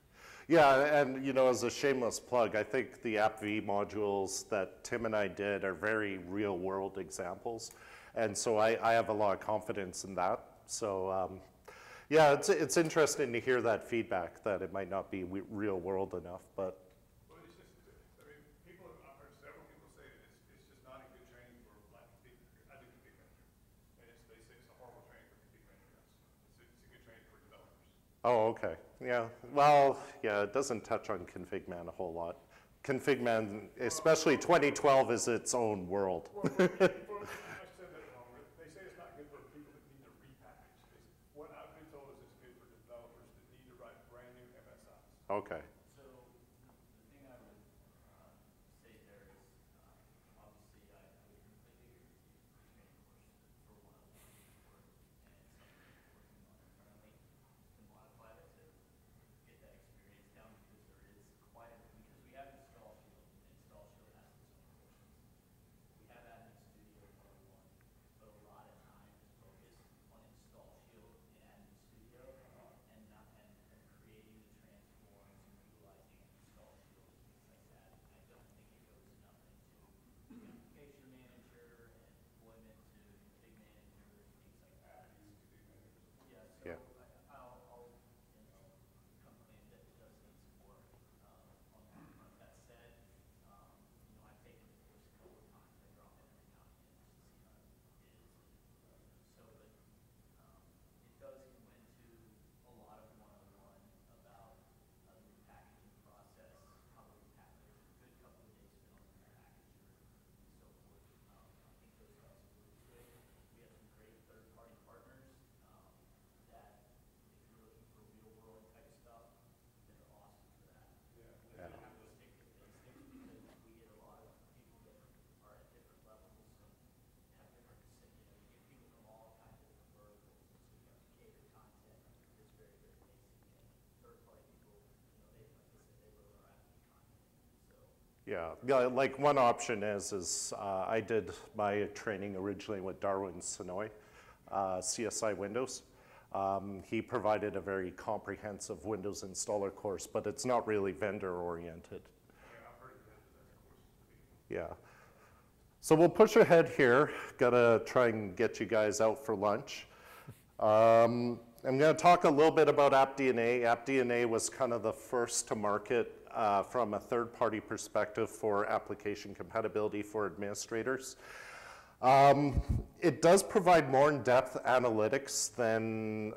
Speaker 1: Yeah, and as a shameless plug, I think the AppV modules that Tim and I did are very real world examples. And so I have a lot of confidence in that. So yeah, it's interesting to hear that feedback that it might not be real world enough, but.
Speaker 3: Well, it's just, I mean, I've heard several people say that it's just not a good training for like as a config manager. And they say it's a horrible training for config managers. It's a good training for developers.
Speaker 1: Oh, okay. Yeah. Well, yeah, it doesn't touch on config man a whole lot. Config man, especially 2012, is its own world.
Speaker 3: Well, I said that wrong. They say it's
Speaker 1: Okay.
Speaker 4: So the thing I would say there is, obviously, I would completely agree with you. The training course for one-on-one work and something that you're working on internally to modify it to get that experience down because there is quite a, because we have Install Shield and Install Shield has its own portions. We have Admin Studio 101, but a lot of time is focused on Install Shield and Admin Studio and not and creating the transforms and utilizing Install Shield and things like that. I don't think it goes enough into the application manager and deployment to config managers, things like that. Yeah, so
Speaker 1: Yeah.
Speaker 4: I'll come clean that it does need some work on that front. That said, I've taken the course a couple of times. I drop in every now and then just to see how it is. It does go into a lot of one-on-one about the repackaging process, how we repackage. There's a good couple of days spent on the repackager and so forth. I think those guys are really good. We have some great third-party partners that, if you're looking for real-world type stuff, they're awesome for that. We have to stick to basics because we get a lot of people that are at different levels and have different, you get people from all kinds of different verticals. So you have to cater content that's very, very basic. And third-party people, they, like I said, they load our app content. So
Speaker 1: Yeah, like one option is I did my training originally with Darwin Sonoy, CSI Windows. He provided a very comprehensive Windows installer course, but it's not really vendor oriented. Yeah. So we'll push ahead here. Gotta try and get you guys out for lunch. I'm gonna talk a little bit about AppDNA. AppDNA was kind of the first to market from a third-party perspective for application compatibility for administrators. It does provide more in-depth analytics than,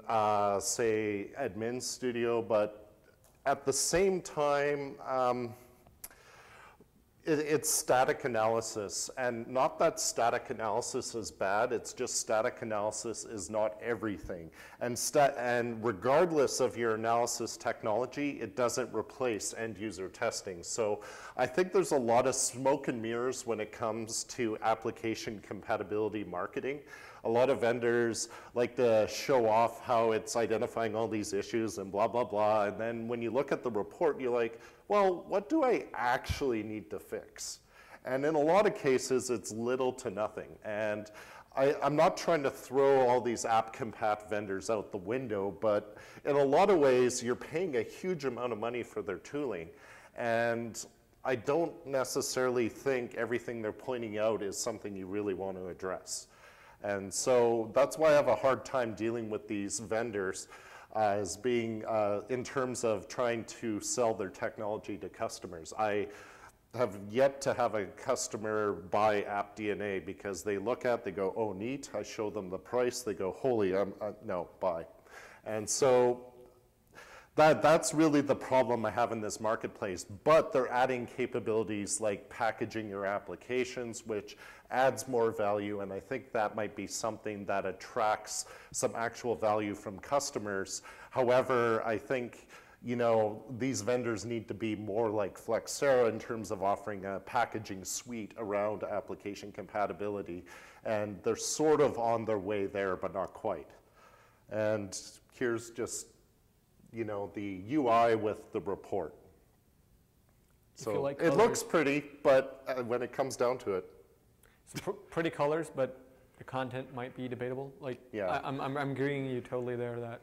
Speaker 1: say, Admin Studio, but at the same time, it's static analysis, and not that static analysis is bad, it's just static analysis is not everything. And regardless of your analysis technology, it doesn't replace end-user testing. So I think there's a lot of smoke and mirrors when it comes to application compatibility marketing. A lot of vendors like to show off how it's identifying all these issues and blah, blah, blah. And then when you look at the report, you're like, well, what do I actually need to fix? And in a lot of cases, it's little to nothing. And I'm not trying to throw all these app compat vendors out the window, but in a lot of ways, you're paying a huge amount of money for their tooling. And I don't necessarily think everything they're pointing out is something you really want to address. And so that's why I have a hard time dealing with these vendors as being in terms of trying to sell their technology to customers. I have yet to have a customer buy AppDNA because they look at, they go, oh, neat. I show them the price. They go, holy, no, buy. And so that's really the problem I have in this marketplace. But they're adding capabilities like packaging your applications, which adds more value. And I think that might be something that attracts some actual value from customers. However, I think these vendors need to be more like Flexera in terms of offering a packaging suite around application compatibility. And they're sort of on their way there, but not quite. And here's just the UI with the report. So
Speaker 2: like
Speaker 1: it looks pretty, but when it comes down to it.
Speaker 2: Some pretty colors, but the content might be debatable. Like,
Speaker 1: yeah.
Speaker 2: I'm agreeing with you totally there that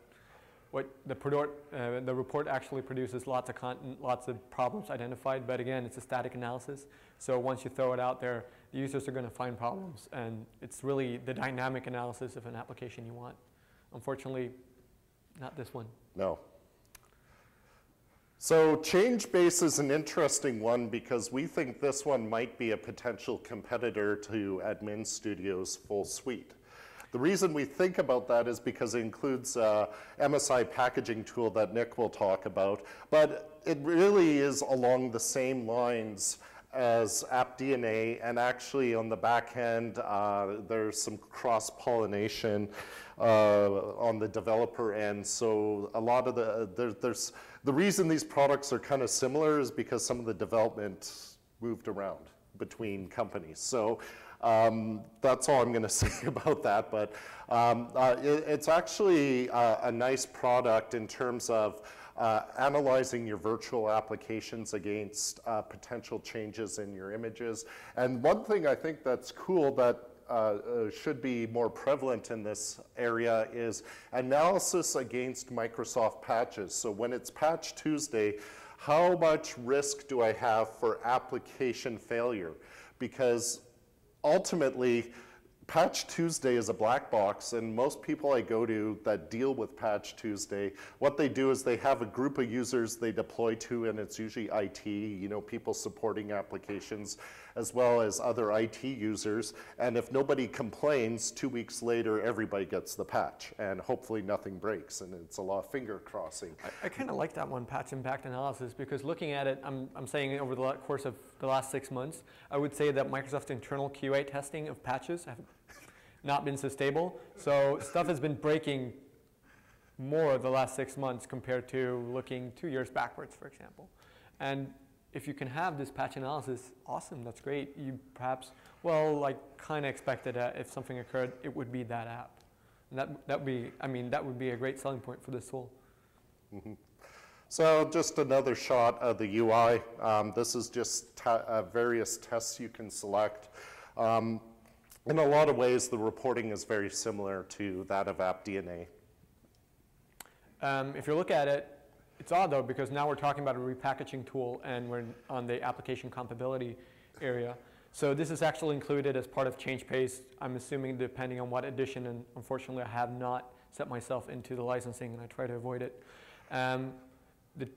Speaker 2: what the report actually produces lots of content, lots of problems identified, but again, it's a static analysis. So once you throw it out there, the users are going to find problems, and it's really the dynamic analysis of an application you want. Unfortunately, not this one.
Speaker 1: No. So ChangeBase is an interesting one because we think this one might be a potential competitor to Admin Studio's full suite. The reason we think about that is because it includes a MSI packaging tool that Nick will talk about, but it really is along the same lines as AppDNA, and actually on the back end, there's some cross-pollination on the developer end. So a lot of the reason these products are kind of similar is because some of the development moved around between companies. So that's all I'm going to say about that. But it's actually a nice product in terms of analyzing your virtual applications against potential changes in your images. And one thing I think that's cool that should be more prevalent in this area is analysis against Microsoft patches. So when it's Patch Tuesday, how much risk do I have for application failure? Because ultimately, Patch Tuesday is a black box, and most people I go to that deal with Patch Tuesday, what they do is they have a group of users they deploy to, and it's usually IT, you know, people supporting applications, as well as other IT users. And if nobody complains, 2 weeks later, everybody gets the patch, and hopefully nothing breaks, and it's a lot of finger crossing.
Speaker 2: I kind of like that one, patch impact analysis, because looking at it, I'm saying over the course of the last 6 months, I would say that Microsoft's internal QA testing of patches have not been so stable. So stuff has been breaking more the last 6 months compared to looking 2 years backwards, for example. And if you can have this patch analysis, awesome, that's great. You perhaps, well, like kind of expected that if something occurred, it would be that app. And that would be a great selling point for this tool.
Speaker 1: Mm-hmm. So just another shot of the UI. This is just various tests you can select. In a lot of ways, the reporting is very similar to that of AppDNA.
Speaker 2: If you look at it, it's odd though, because now we're talking about a repackaging tool and we're on the application compatibility area. So this is actually included as part of ChangePace, I'm assuming depending on what edition, and unfortunately I have not set myself into the licensing and I try to avoid it.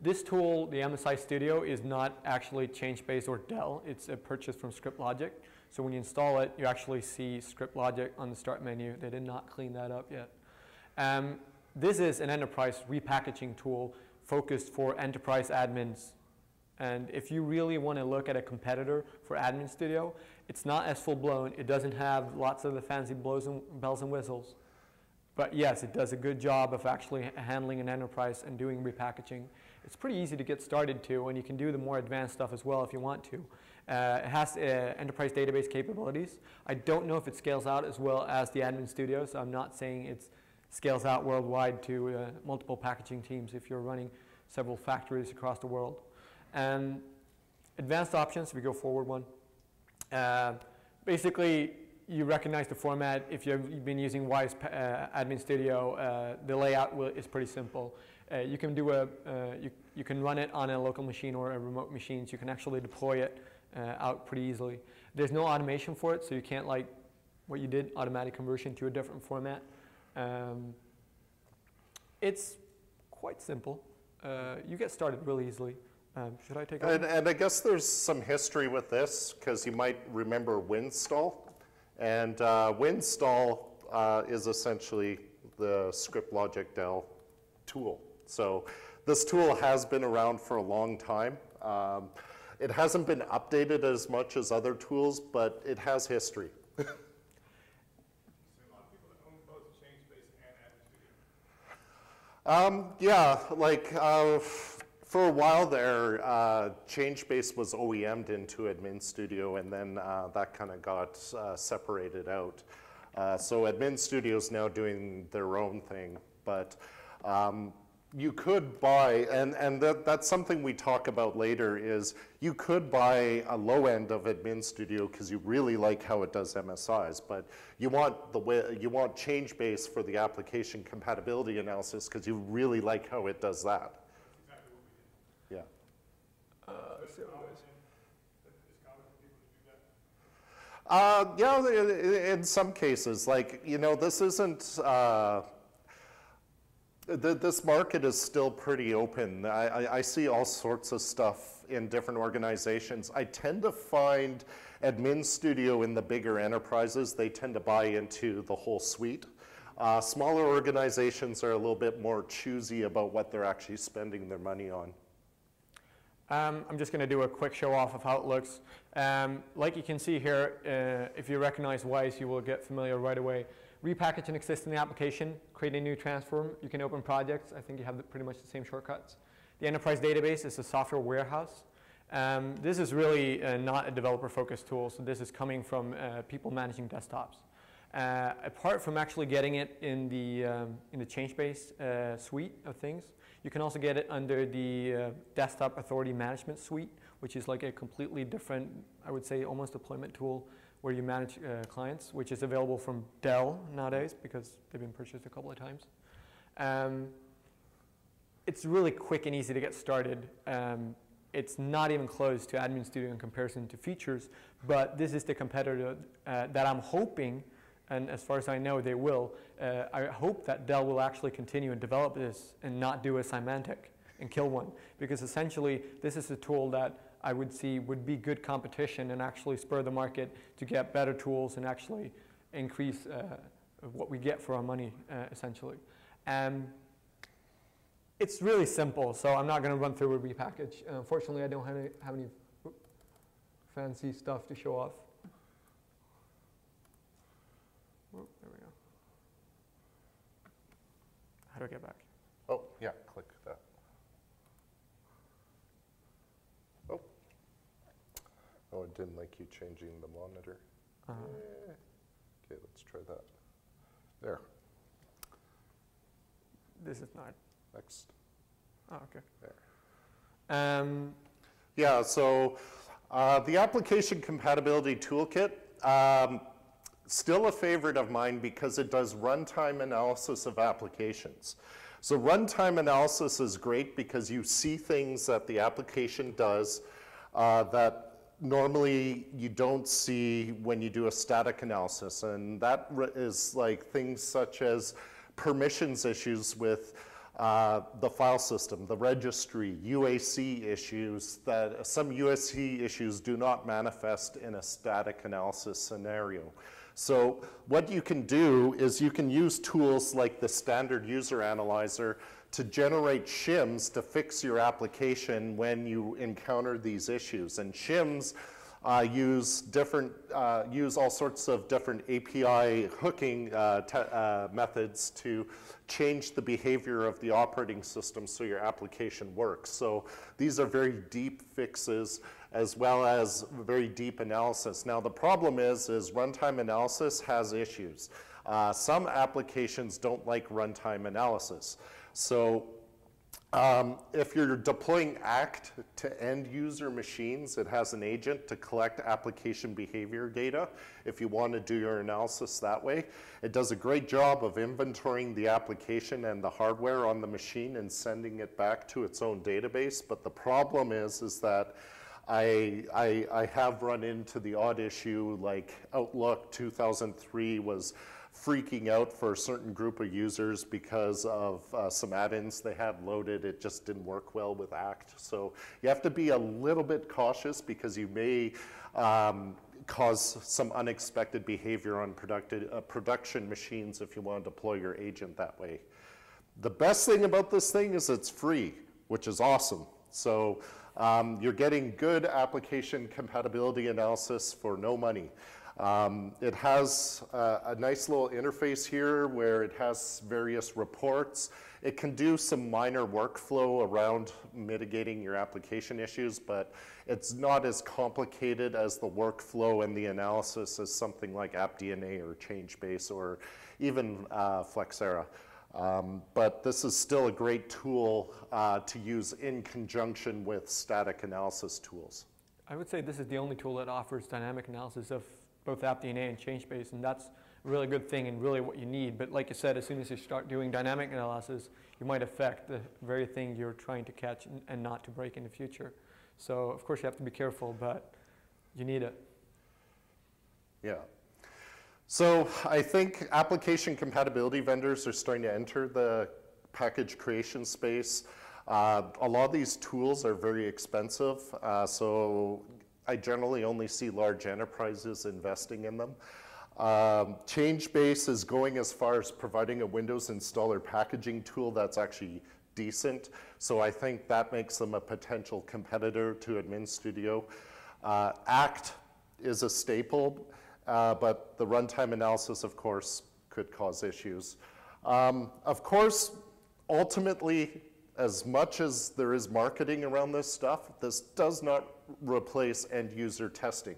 Speaker 2: This tool, the MSI Studio, is not actually ChangePace or Dell. It's a purchase from ScriptLogic. So when you install it, you actually see ScriptLogic on the start menu. They did not clean that up yet. This is an enterprise repackaging tool focused for enterprise admins. And if you really want to look at a competitor for Admin Studio, it's not as full-blown. It doesn't have lots of the fancy bells and whistles. But yes, it does a good job of actually handling an enterprise and doing repackaging. It's pretty easy to get started to, and you can do the more advanced stuff as well if you want to. It has enterprise database capabilities. I don't know if it scales out as well as the Admin Studio, so I'm not saying it scales out worldwide to multiple packaging teams if you're running several factories across the world. And advanced options, if we go forward one. Basically, you recognize the format. If you've been using Wise Admin Studio, the layout is pretty simple. You can do you can run it on a local machine or a remote machine, so you can actually deploy it out pretty easily. There's no automation for it, so you can't, like what you did, automatic conversion to a different format. It's quite simple. You get started really easily. Should I take over?
Speaker 1: And I guess there's some history with this, because you might remember Winstall. And Winstall is essentially the ScriptLogic Dell tool. So this tool has been around for a long time. It hasn't been updated as much as other tools, but it has history.
Speaker 3: So a lot of people that own both ChangePace and Admin Studio.
Speaker 1: Yeah, like for a while there, ChangePace was OEM'd into Admin Studio, and then that kind of got separated out. So Admin Studio is now doing their own thing, but you could buy, and that's something we talk about later, is you could buy a low end of Admin Studio because you really like how it does MSIs, but you want ChangePace for the application compatibility analysis because you really like how it does that.
Speaker 3: That's exactly what we did.
Speaker 1: Yeah.
Speaker 3: It's common for people to do that.
Speaker 1: Yeah, in some cases, like, you know, this isn't, this market is still pretty open. I see all sorts of stuff in different organizations. I tend to find Admin Studio in the bigger enterprises, they tend to buy into the whole suite. Smaller organizations are a little bit more choosy about what they're actually spending their money on.
Speaker 2: I'm just going to do a quick show off of how it looks. Like you can see here, if you recognize WISE, you will get familiar right away. Repackage an existing application, create a new transform. You can open projects. I think you have pretty much the same shortcuts. The enterprise database is a software warehouse. This is really not a developer-focused tool, so this is coming from people managing desktops. Apart from actually getting it in the change-based suite of things, you can also get it under the desktop authority management suite, which is like a completely different, I would say, almost deployment tool where you manage clients, which is available from Dell nowadays because they've been purchased a couple of times. It's really quick and easy to get started. It's not even close to Admin Studio in comparison to features, but this is the competitor that I'm hoping, and as far as I know they will, I hope that Dell will actually continue and develop this and not do a Symantec and kill one, because essentially this is a tool that I would see would be good competition and actually spur the market to get better tools and actually increase what we get for our money, essentially. It's really simple, so I'm not going to run through a repackage. Unfortunately, I don't have any fancy stuff to show off. Oh, there we go. How do I get back?
Speaker 1: Oh, yeah, click that. Oh. Oh, it didn't like you changing the monitor. Okay, let's try that. There.
Speaker 2: This is not.
Speaker 1: Next.
Speaker 2: Oh, okay.
Speaker 1: There. Yeah, so the application compatibility toolkit, still a favorite of mine because it does runtime analysis of applications. So runtime analysis is great because you see things that the application does that normally you don't see when you do a static analysis. And that is like things such as permissions issues with the file system, the registry, UAC issues, that some UAC issues do not manifest in a static analysis scenario. So what you can do is you can use tools like the standard user analyzer to generate shims to fix your application when you encounter these issues. And shims use all sorts of different API hooking methods to change the behavior of the operating system so your application works. So these are very deep fixes as well as very deep analysis. Now the problem is runtime analysis has issues. Some applications don't like runtime analysis. So if you're deploying ACT to end user machines, it has an agent to collect application behavior data if you want to do your analysis that way. It does a great job of inventorying the application and the hardware on the machine and sending it back to its own database. But the problem is that I have run into the odd issue, like Outlook 2003 was freaking out for a certain group of users because of some add-ins they had loaded. It just didn't work well with ACT. So you have to be a little bit cautious because you may cause some unexpected behavior on production machines if you want to deploy your agent that way. The best thing about this thing is it's free, which is awesome. So you're getting good application compatibility analysis for no money. It has a nice little interface here where it has various reports. It can do some minor workflow around mitigating your application issues, but it's not as complicated as the workflow and the analysis as something like AppDNA or ChangeBase or even Flexera. But this is still a great tool to use in conjunction with static analysis tools.
Speaker 2: I would say this is the only tool that offers dynamic analysis of both AppDNA and ChangeBase, and that's a really good thing and really what you need. But like you said, as soon as you start doing dynamic analysis, you might affect the very thing you're trying to catch and not to break in the future. So of course you have to be careful, but you need it.
Speaker 1: Yeah. So I think application compatibility vendors are starting to enter the package creation space. A lot of these tools are very expensive, so I generally only see large enterprises investing in them. ChangeBase is going as far as providing a Windows installer packaging tool that's actually decent. So I think that makes them a potential competitor to Admin Studio. ACT is a staple, but the runtime analysis, of course, could cause issues. Of course, ultimately, as much as there is marketing around this stuff, this does not replace end user testing.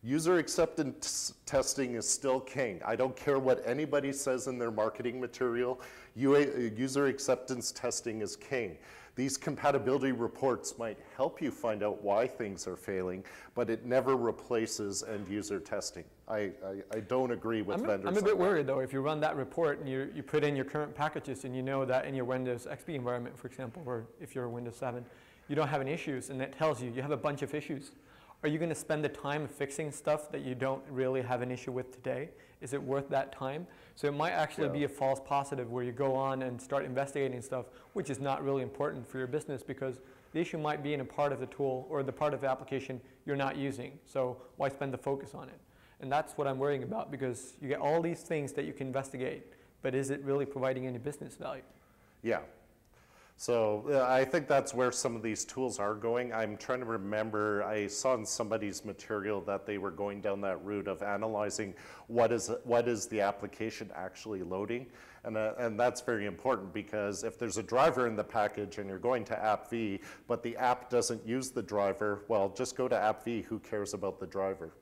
Speaker 1: User acceptance testing is still king. I don't care what anybody says in their marketing material, user acceptance testing is king. These compatibility reports might help you find out why things are failing, but it never replaces end user testing. I don't agree with vendors.
Speaker 2: I'm a bit worried though, if you run that report and you put in your current packages and you know that in your Windows XP environment, for example, or if you're Windows 7, you don't have any issues and it tells you have a bunch of issues. Are you going to spend the time fixing stuff that you don't really have an issue with today? Is it worth that time? So it might actually be a false positive where you go on and start investigating stuff which is not really important for your business because the issue might be in a part of the tool or the part of the application you're not using. So why spend the focus on it? And that's what I'm worrying about because you get all these things that you can investigate, but is it really providing any business value?
Speaker 1: Yeah. So I think that's where some of these tools are going. I'm trying to remember, I saw in somebody's material that they were going down that route of analyzing what is the application actually loading. And that's very important because if there's a driver in the package and you're going to AppV, but the app doesn't use the driver, well, just go to AppV, who cares about the driver?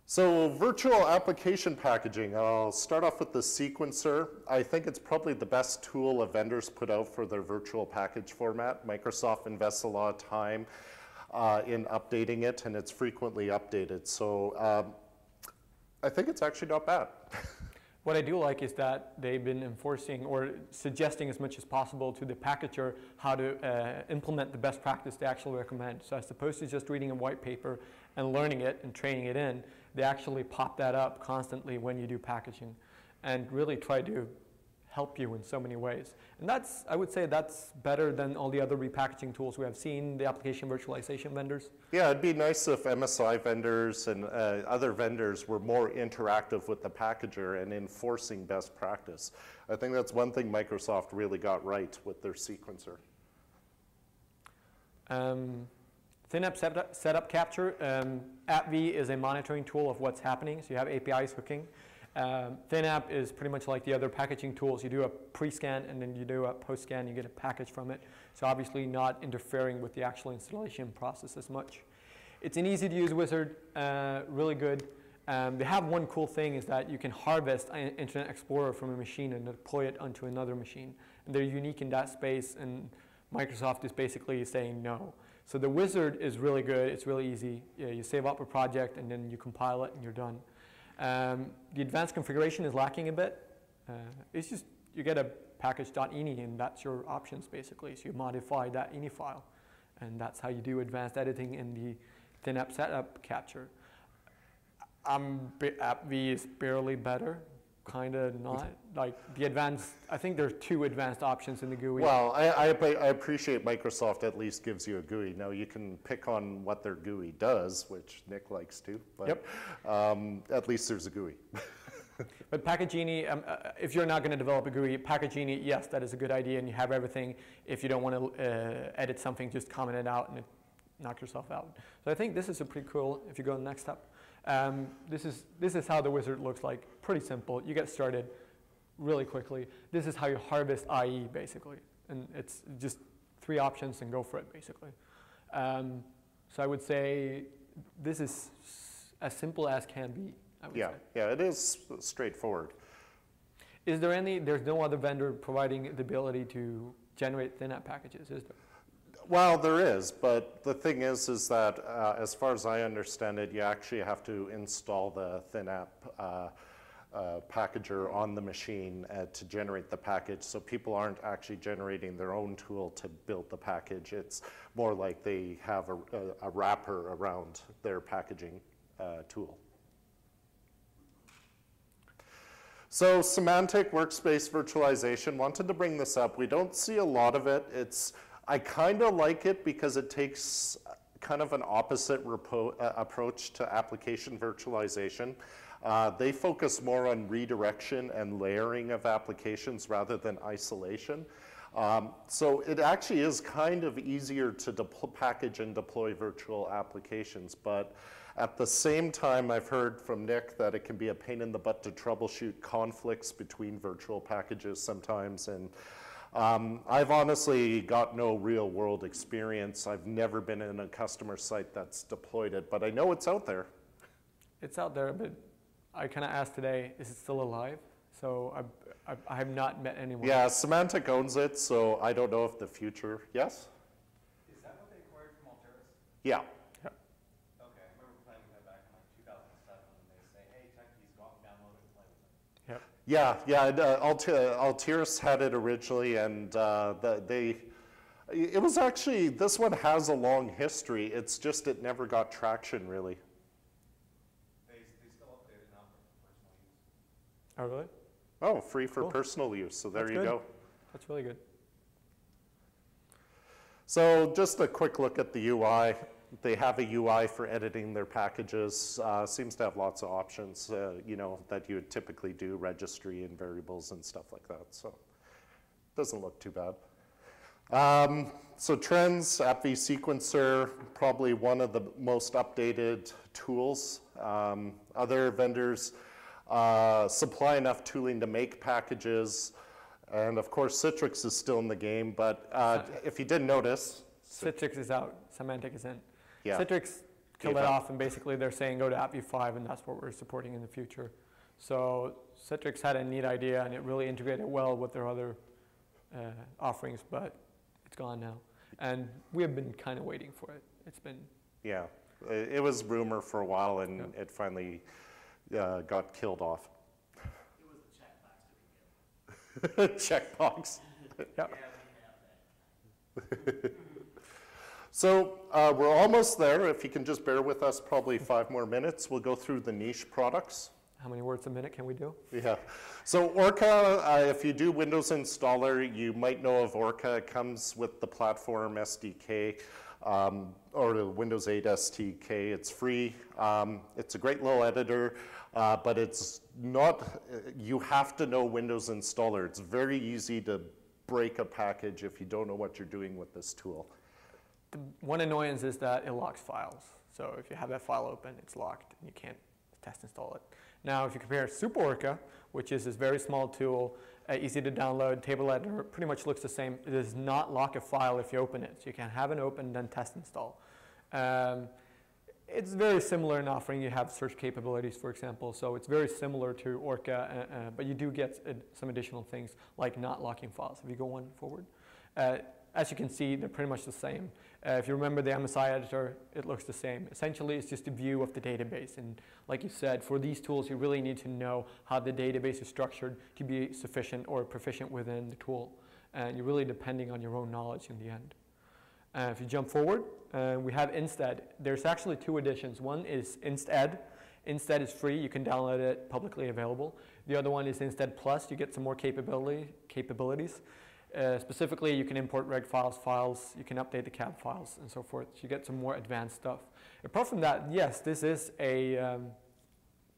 Speaker 1: So virtual application packaging, I'll start off with the sequencer. I think it's probably the best tool a vendor's put out for their virtual package format. Microsoft invests a lot of time in updating it, and it's frequently updated. So I think it's actually not bad.
Speaker 2: What I do like is that they've been enforcing or suggesting as much as possible to the packager how to implement the best practice they actually recommend. So as opposed to just reading a white paper and learning it and training it in, they actually pop that up constantly when you do packaging and really try to help you in so many ways. And that's, I would say that's better than all the other repackaging tools we have seen, the application virtualization vendors.
Speaker 1: Yeah, it'd be nice if MSI vendors and other vendors were more interactive with the packager and enforcing best practice. I think that's one thing Microsoft really got right with their sequencer.
Speaker 2: ThinApp setup capture. AppV is a monitoring tool of what's happening, so you have APIs hooking. ThinApp is pretty much like the other packaging tools. You do a pre-scan and then you do a post-scan, you get a package from it. So obviously not interfering with the actual installation process as much. It's an easy to use wizard, really good. They have one cool thing is that you can harvest Internet Explorer from a machine and deploy it onto another machine. And they're unique in that space, and Microsoft is basically saying no. So the wizard is really good, it's really easy. You save up a project and then you compile it and you're done. The advanced configuration is lacking a bit. It's just, you get a package.ini and that's your options basically. So you modify that ini file and that's how you do advanced editing in the ThinApp setup capture. AppV is barely better, kind of not. Like the advanced, I think there's 2 advanced options in the GUI.
Speaker 1: Well, I appreciate Microsoft at least gives you a GUI. Now you can pick on what their GUI does, which Nick likes to, but at least there's a GUI.
Speaker 2: But package.ini, if you're not going to develop a GUI, package.ini, yes, that is a good idea and you have everything. If you don't want to edit something, just comment it out and knock yourself out. So I think this is a pretty cool, if you go to the next step. This is how the wizard looks like. Pretty simple. You get started really quickly. This is how you harvest IE basically, and it's just 3 options and go for it basically. So I would say this is as simple as can be. I would say.
Speaker 1: Yeah, it is straightforward.
Speaker 2: Is there any? There's no other vendor providing the ability to generate ThinApp packages, is there?
Speaker 1: Well, there is, but the thing is that as far as I understand it, you actually have to install the ThinApp packager on the machine to generate the package. So people aren't actually generating their own tool to build the package. It's more like they have a wrapper around their packaging tool. So semantic workspace virtualization, wanted to bring this up. We don't see a lot of it. I kind of like it because it takes kind of an opposite approach to application virtualization. They focus more on redirection and layering of applications rather than isolation. So it actually is kind of easier to package and deploy virtual applications, but at the same time, I've heard from Nick that it can be a pain in the butt to troubleshoot conflicts between virtual packages sometimes, and I've honestly got no real world experience. I've never been in a customer site that's deployed it, but I know it's out there.
Speaker 2: It's out there, but I kind of asked today, is it still alive? So I have not met anyone.
Speaker 1: Yeah, Symantec owns it, so I don't know if the future, yes?
Speaker 5: Is that what they acquired from Alteris?
Speaker 1: Yeah.
Speaker 5: Okay, I remember playing with that back in like 2007 when they say, hey, techies, go out and download it and play with it.
Speaker 1: Yeah, Altiris had it originally, and it was actually, this one has a long history. It's just it never got traction, really.
Speaker 5: They still update it now for personal use.
Speaker 2: Oh, really?
Speaker 1: Oh, free for
Speaker 2: Cool.
Speaker 1: personal use, so there
Speaker 2: That's
Speaker 1: you
Speaker 2: good.
Speaker 1: go.
Speaker 2: That's really good.
Speaker 1: So just a quick look at the UI. They have a UI for editing their packages. Seems to have lots of options, you know, that you would typically do, registry and variables and stuff like that. So doesn't look too bad. So trends, AppV sequencer, probably one of the most updated tools. Other vendors supply enough tooling to make packages. And of course, Citrix is still in the game, but if you didn't notice.
Speaker 2: Citrix is out, Symantec is in.
Speaker 1: Yeah.
Speaker 2: Citrix killed it off, and basically they're saying go to AppV5, and that's what we're supporting in the future. So Citrix had a neat idea, and it really integrated well with their other offerings, but it's gone now. And we have been kind of waiting for it. It's been...
Speaker 1: Yeah, it was rumor for a while, and it finally got killed off.
Speaker 4: It was the checkbox to begin with.
Speaker 1: Checkbox.
Speaker 2: Yep.
Speaker 4: Yeah, we have that.
Speaker 1: So we're almost there. If you can just bear with us probably 5 more minutes, we'll go through the niche products.
Speaker 2: How many words a minute can we do?
Speaker 1: Yeah. So Orca, if you do Windows installer, you might know of Orca. It comes with the platform SDK or the Windows 8 SDK. It's free. It's a great little editor, but it's not, you have to know Windows installer. It's very easy to break a package if you don't know what you're doing with this tool.
Speaker 2: The one annoyance is that it locks files. So if you have that file open, it's locked, and you can't test install it. Now, if you compare SuperOrca, which is this very small tool, easy to download, table editor, pretty much looks the same. It does not lock a file if you open it. So you can have it open, then test install. It's very similar in offering. You have search capabilities, for example. So it's very similar to Orca, but you do get some additional things like not locking files. If you go one forward. As you can see, they're pretty much the same. If you remember the MSI editor, it looks the same. Essentially, it's just a view of the database. And like you said, for these tools, you really need to know how the database is structured to be sufficient or proficient within the tool. And you're really depending on your own knowledge in the end. If you jump forward, we have Instead. There's actually 2 editions. One is Instead. Instead is free. You can download it, publicly available. The other one is Instead Plus. You get some more capabilities. Specifically, you can import reg files, you can update the cab files, and so forth. So you get some more advanced stuff. Apart from that, yes, this is a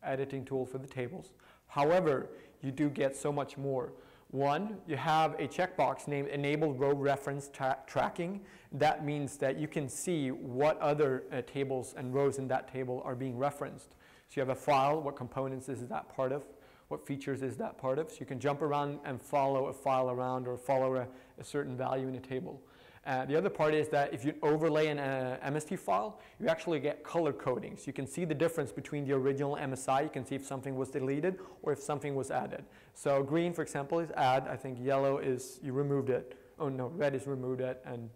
Speaker 2: editing tool for the tables. However, you do get so much more. One, you have a checkbox named Enable Row Reference Tracking. That means that you can see what other tables and rows in that table are being referenced. So you have a file, what components is that part of? What features is that part of? So you can jump around and follow a file around or follow a certain value in a table. The other part is that if you overlay an MST file, you actually get color coding. So you can see the difference between the original MSI. You can see if something was deleted or if something was added. So green, for example, is add. I think yellow is you removed it. Oh no, red is removed it, and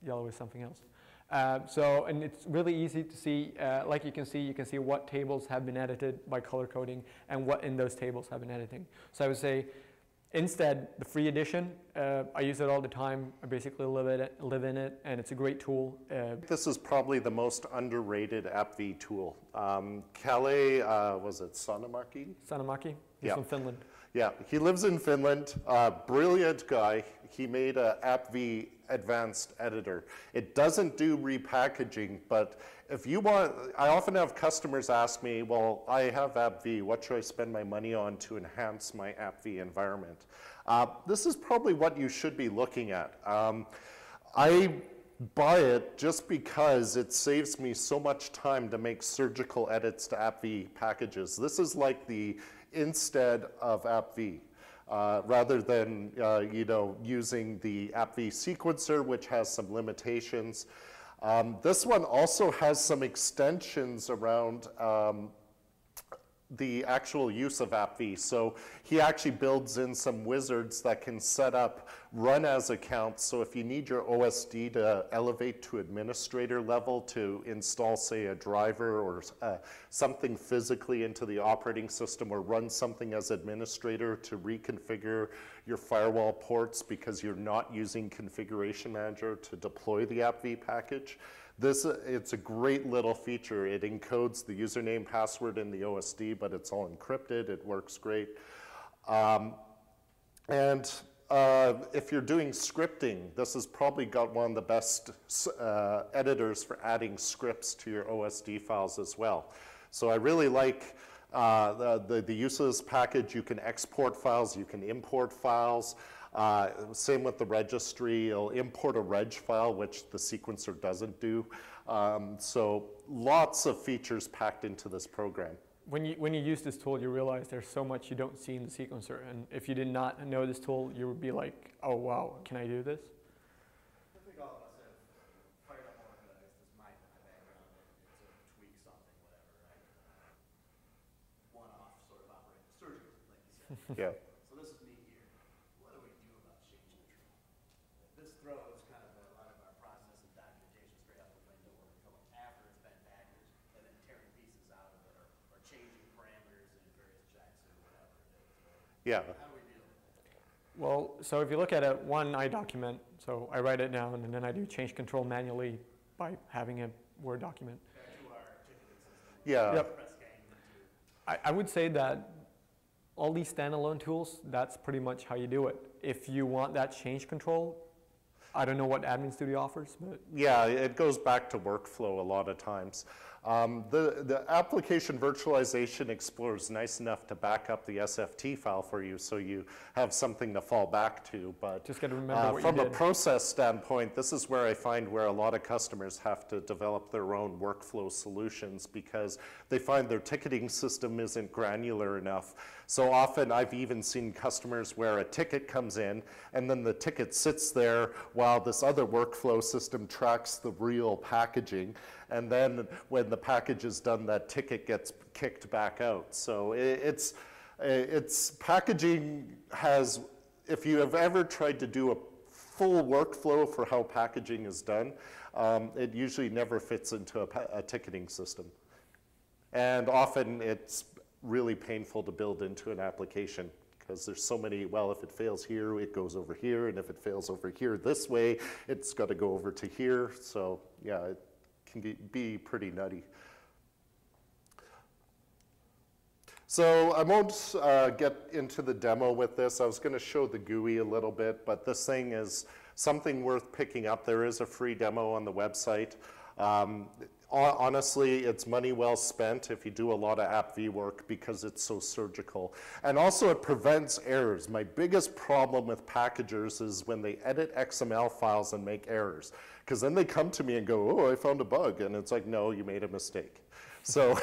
Speaker 2: yellow is something else. And it's really easy to see, like you can see what tables have been edited by color coding and what in those tables have been editing. So I would say, Instead, the free edition, I use it all the time. I basically live in it, and it's a great tool.
Speaker 1: This is probably the most underrated AppV tool. Källén, was it Sanomäki?
Speaker 2: Sanomäki, he's from Finland.
Speaker 1: Yeah, he lives in Finland, brilliant guy. He made a AppV advanced editor. It doesn't do repackaging, but if you want, I often have customers ask me, well, I have AppV, what should I spend my money on to enhance my AppV environment? This is probably what you should be looking at. I buy it just because it saves me so much time to make surgical edits to AppV packages. This is like the instead of AppV. Rather than using the AppV sequencer, which has some limitations. This one also has some extensions around the actual use of AppV. So he actually builds in some wizards that can set up run as accounts. So if you need your OSD to elevate to administrator level to install, say, a driver or something physically into the operating system, or run something as administrator to reconfigure your firewall ports because you're not using Configuration Manager to deploy the AppV package, it's a great little feature. It encodes the username, password in the OSD, but it's all encrypted. It works great. If you're doing scripting, this has probably got one of the best editors for adding scripts to your OSD files as well. So I really like the use of this package. You can export files, you can import files. Same with the registry. It'll import a reg file, which the sequencer doesn't do. So lots of features packed into this program.
Speaker 2: When you use this tool, you realize there's so much you don't see in the sequencer. And if you did not know this tool, you would be like, oh, wow, can I do this?
Speaker 5: I think all of us have fired up organized this mic in my background and to tweak something, whatever, right? One-off sort of operating surgery, like you said.
Speaker 1: Yeah.
Speaker 5: So this is me here. What do we do about changing the tree? This throws kind of a lot of our process and documentation straight out the window, where we're going after it's been packaged and then tearing pieces out of it, or changing parameters in various checks or whatever it is.
Speaker 1: Yeah.
Speaker 5: How do we deal with that?
Speaker 2: Well, so if you look at it, I document. So I write it down, and then I do change control manually by having a Word document.
Speaker 5: Back to our ticketing system.
Speaker 1: Yeah.
Speaker 2: Yep.
Speaker 5: Press gang into
Speaker 2: I would say that all these standalone tools, that's pretty much how you do it. If you want that change control, I don't know what Admin Studio offers, but
Speaker 1: Yeah, it goes back to workflow a lot of times. The application virtualization explorer is nice enough to back up the SFT file for you, so you have something to fall back to. But
Speaker 2: just got to remember what
Speaker 1: from
Speaker 2: you
Speaker 1: a
Speaker 2: did.
Speaker 1: process standpoint, this is where I find where a lot of customers have to develop their own workflow solutions because they find their ticketing system isn't granular enough. So often I've even seen customers where a ticket comes in and then the ticket sits there while this other workflow system tracks the real packaging. And then when the package is done, that ticket gets kicked back out. So it's packaging has, if you have ever tried to do a full workflow for how packaging is done, it usually never fits into a ticketing system. And often it's really painful to build into an application because there's so many, well, if it fails here, it goes over here, and if it fails over here this way, it's got to go over to here. So yeah, it can be pretty nutty. So I won't get into the demo with this. I was going to show the GUI a little bit, but this thing is something worth picking up. There is a free demo on the website. Honestly, it's money well spent if you do a lot of AppV work because it's so surgical. And also it prevents errors. My biggest problem with packagers is when they edit XML files and make errors. Because then they come to me and go, oh, I found a bug. And it's like, no, you made a mistake. So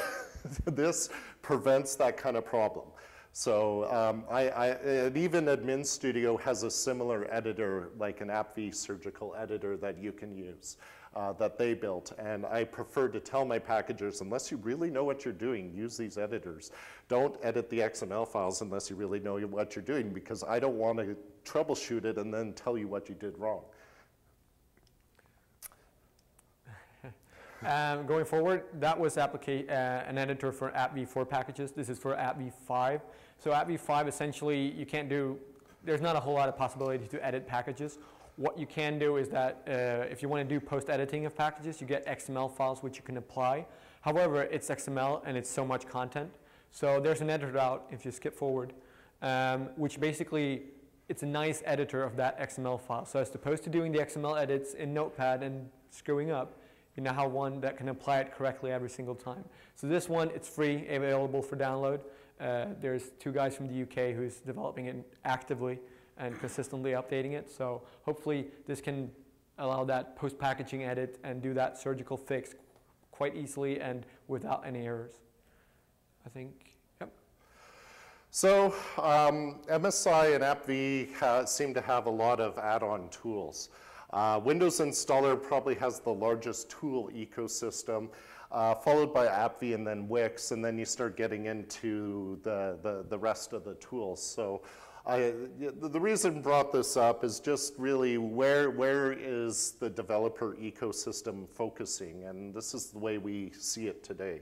Speaker 1: this prevents that kind of problem. So and even Admin Studio has a similar editor, like an AppV surgical editor that you can use. That they built, and I prefer to tell my packagers, unless you really know what you're doing, use these editors. Don't edit the XML files unless you really know what you're doing, because I don't want to troubleshoot it and then tell you what you did wrong.
Speaker 2: Going forward, that was an editor for AppV4 packages. This is for AppV5. So AppV5, essentially, you can't do, there's not a whole lot of possibility to edit packages. What you can do is that if you want to do post-editing of packages, you get XML files which you can apply. However, it's XML and it's so much content. So there's an editor out, if you skip forward, which basically, it's a nice editor of that XML file. So as opposed to doing the XML edits in Notepad and screwing up, you now have one that can apply it correctly every single time. So this one, it's free, available for download. There's 2 guys from the UK who's developing it actively and consistently updating it. So hopefully this can allow that post-packaging edit and do that surgical fix quite easily and without any errors. I think, yep.
Speaker 1: So MSI and AppV seem to have a lot of add-on tools. Windows Installer probably has the largest tool ecosystem, followed by AppV and then Wix, and then you start getting into the rest of the tools. So the reason I brought this up is just really where is the developer ecosystem focusing, and this is the way we see it today.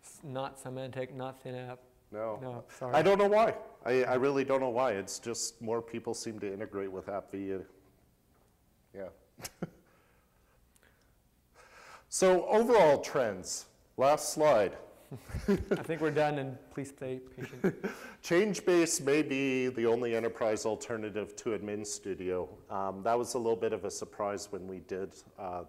Speaker 2: It's not Symantec, not ThinApp.
Speaker 1: No,
Speaker 2: sorry.
Speaker 1: I don't know why. I really don't know why. It's just more people seem to integrate with AppV. Yeah. So overall trends, last slide.
Speaker 2: I think we're done, and please stay patient.
Speaker 1: Changebase may be the only enterprise alternative to Admin Studio. That was a little bit of a surprise when we did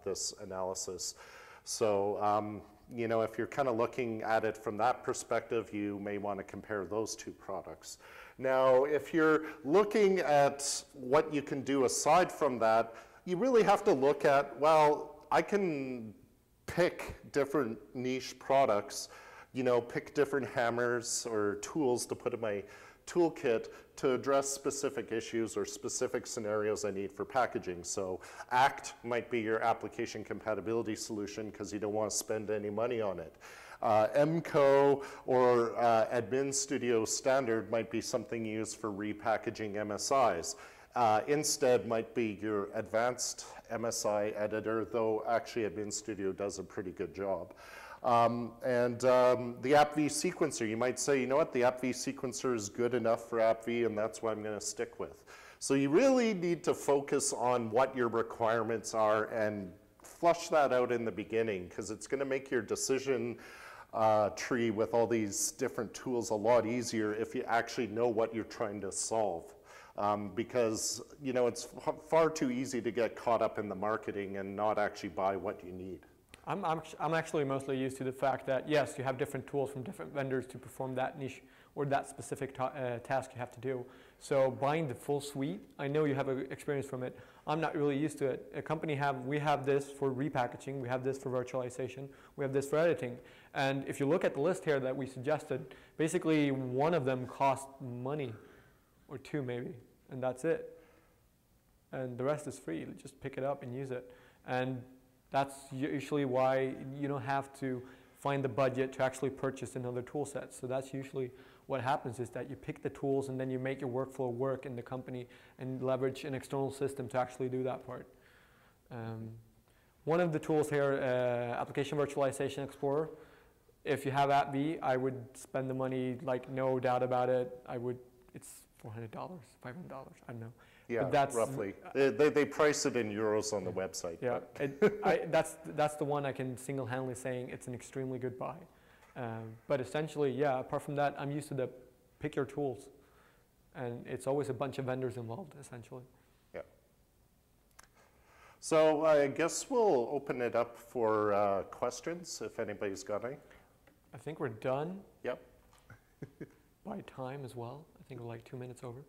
Speaker 1: this analysis. So, you know, if you're kind of looking at it from that perspective, you may want to compare those 2 products. Now, if you're looking at what you can do aside from that, you really have to look at, well, I can pick different niche products, you know, pick different hammers or tools to put in my toolkit to address specific issues or specific scenarios I need for packaging. So ACT might be your application compatibility solution because you don't want to spend any money on it. MCO or Admin Studio Standard might be something used for repackaging MSIs. Instead might be your advanced MSI editor, though actually Admin Studio does a pretty good job. The AppV sequencer, you might say, you know what, the AppV sequencer is good enough for AppV and that's what I'm going to stick with. So you really need to focus on what your requirements are and flush that out in the beginning, because it's going to make your decision tree with all these different tools a lot easier if you actually know what you're trying to solve. Because, you know, it's far too easy to get caught up in the marketing and not actually buy what you need.
Speaker 2: I'm actually mostly used to the fact that, yes, you have different tools from different vendors to perform that niche or that specific task you have to do. So buying the full suite, I know you have experience from it. I'm not really used to it. A company we have this for repackaging, we have this for virtualization, we have this for editing. And if you look at the list here that we suggested, basically one of them costs money, or 2 maybe, and that's it. And the rest is free. Just pick it up and use it. And that's usually why you don't have to find the budget to actually purchase another tool set. So that's usually what happens, is that you pick the tools and then you make your workflow work in the company and leverage an external system to actually do that part. One of the tools here, Application Virtualization Explorer, if you have AppV, I would spend the money, like, no doubt about it. It's $400, $500, I don't know.
Speaker 1: Yeah,
Speaker 2: that's,
Speaker 1: roughly. They price it in euros on the website.
Speaker 2: Yeah, that's the one I can single-handedly saying it's an extremely good buy. But essentially, yeah, apart from that, I'm used to the pick your tools. And it's always a bunch of vendors involved, essentially.
Speaker 1: Yeah. So I guess we'll open it up for questions, if anybody's got any.
Speaker 2: I think we're done.
Speaker 1: Yep.
Speaker 2: By time as well. I think we're like 2 minutes over.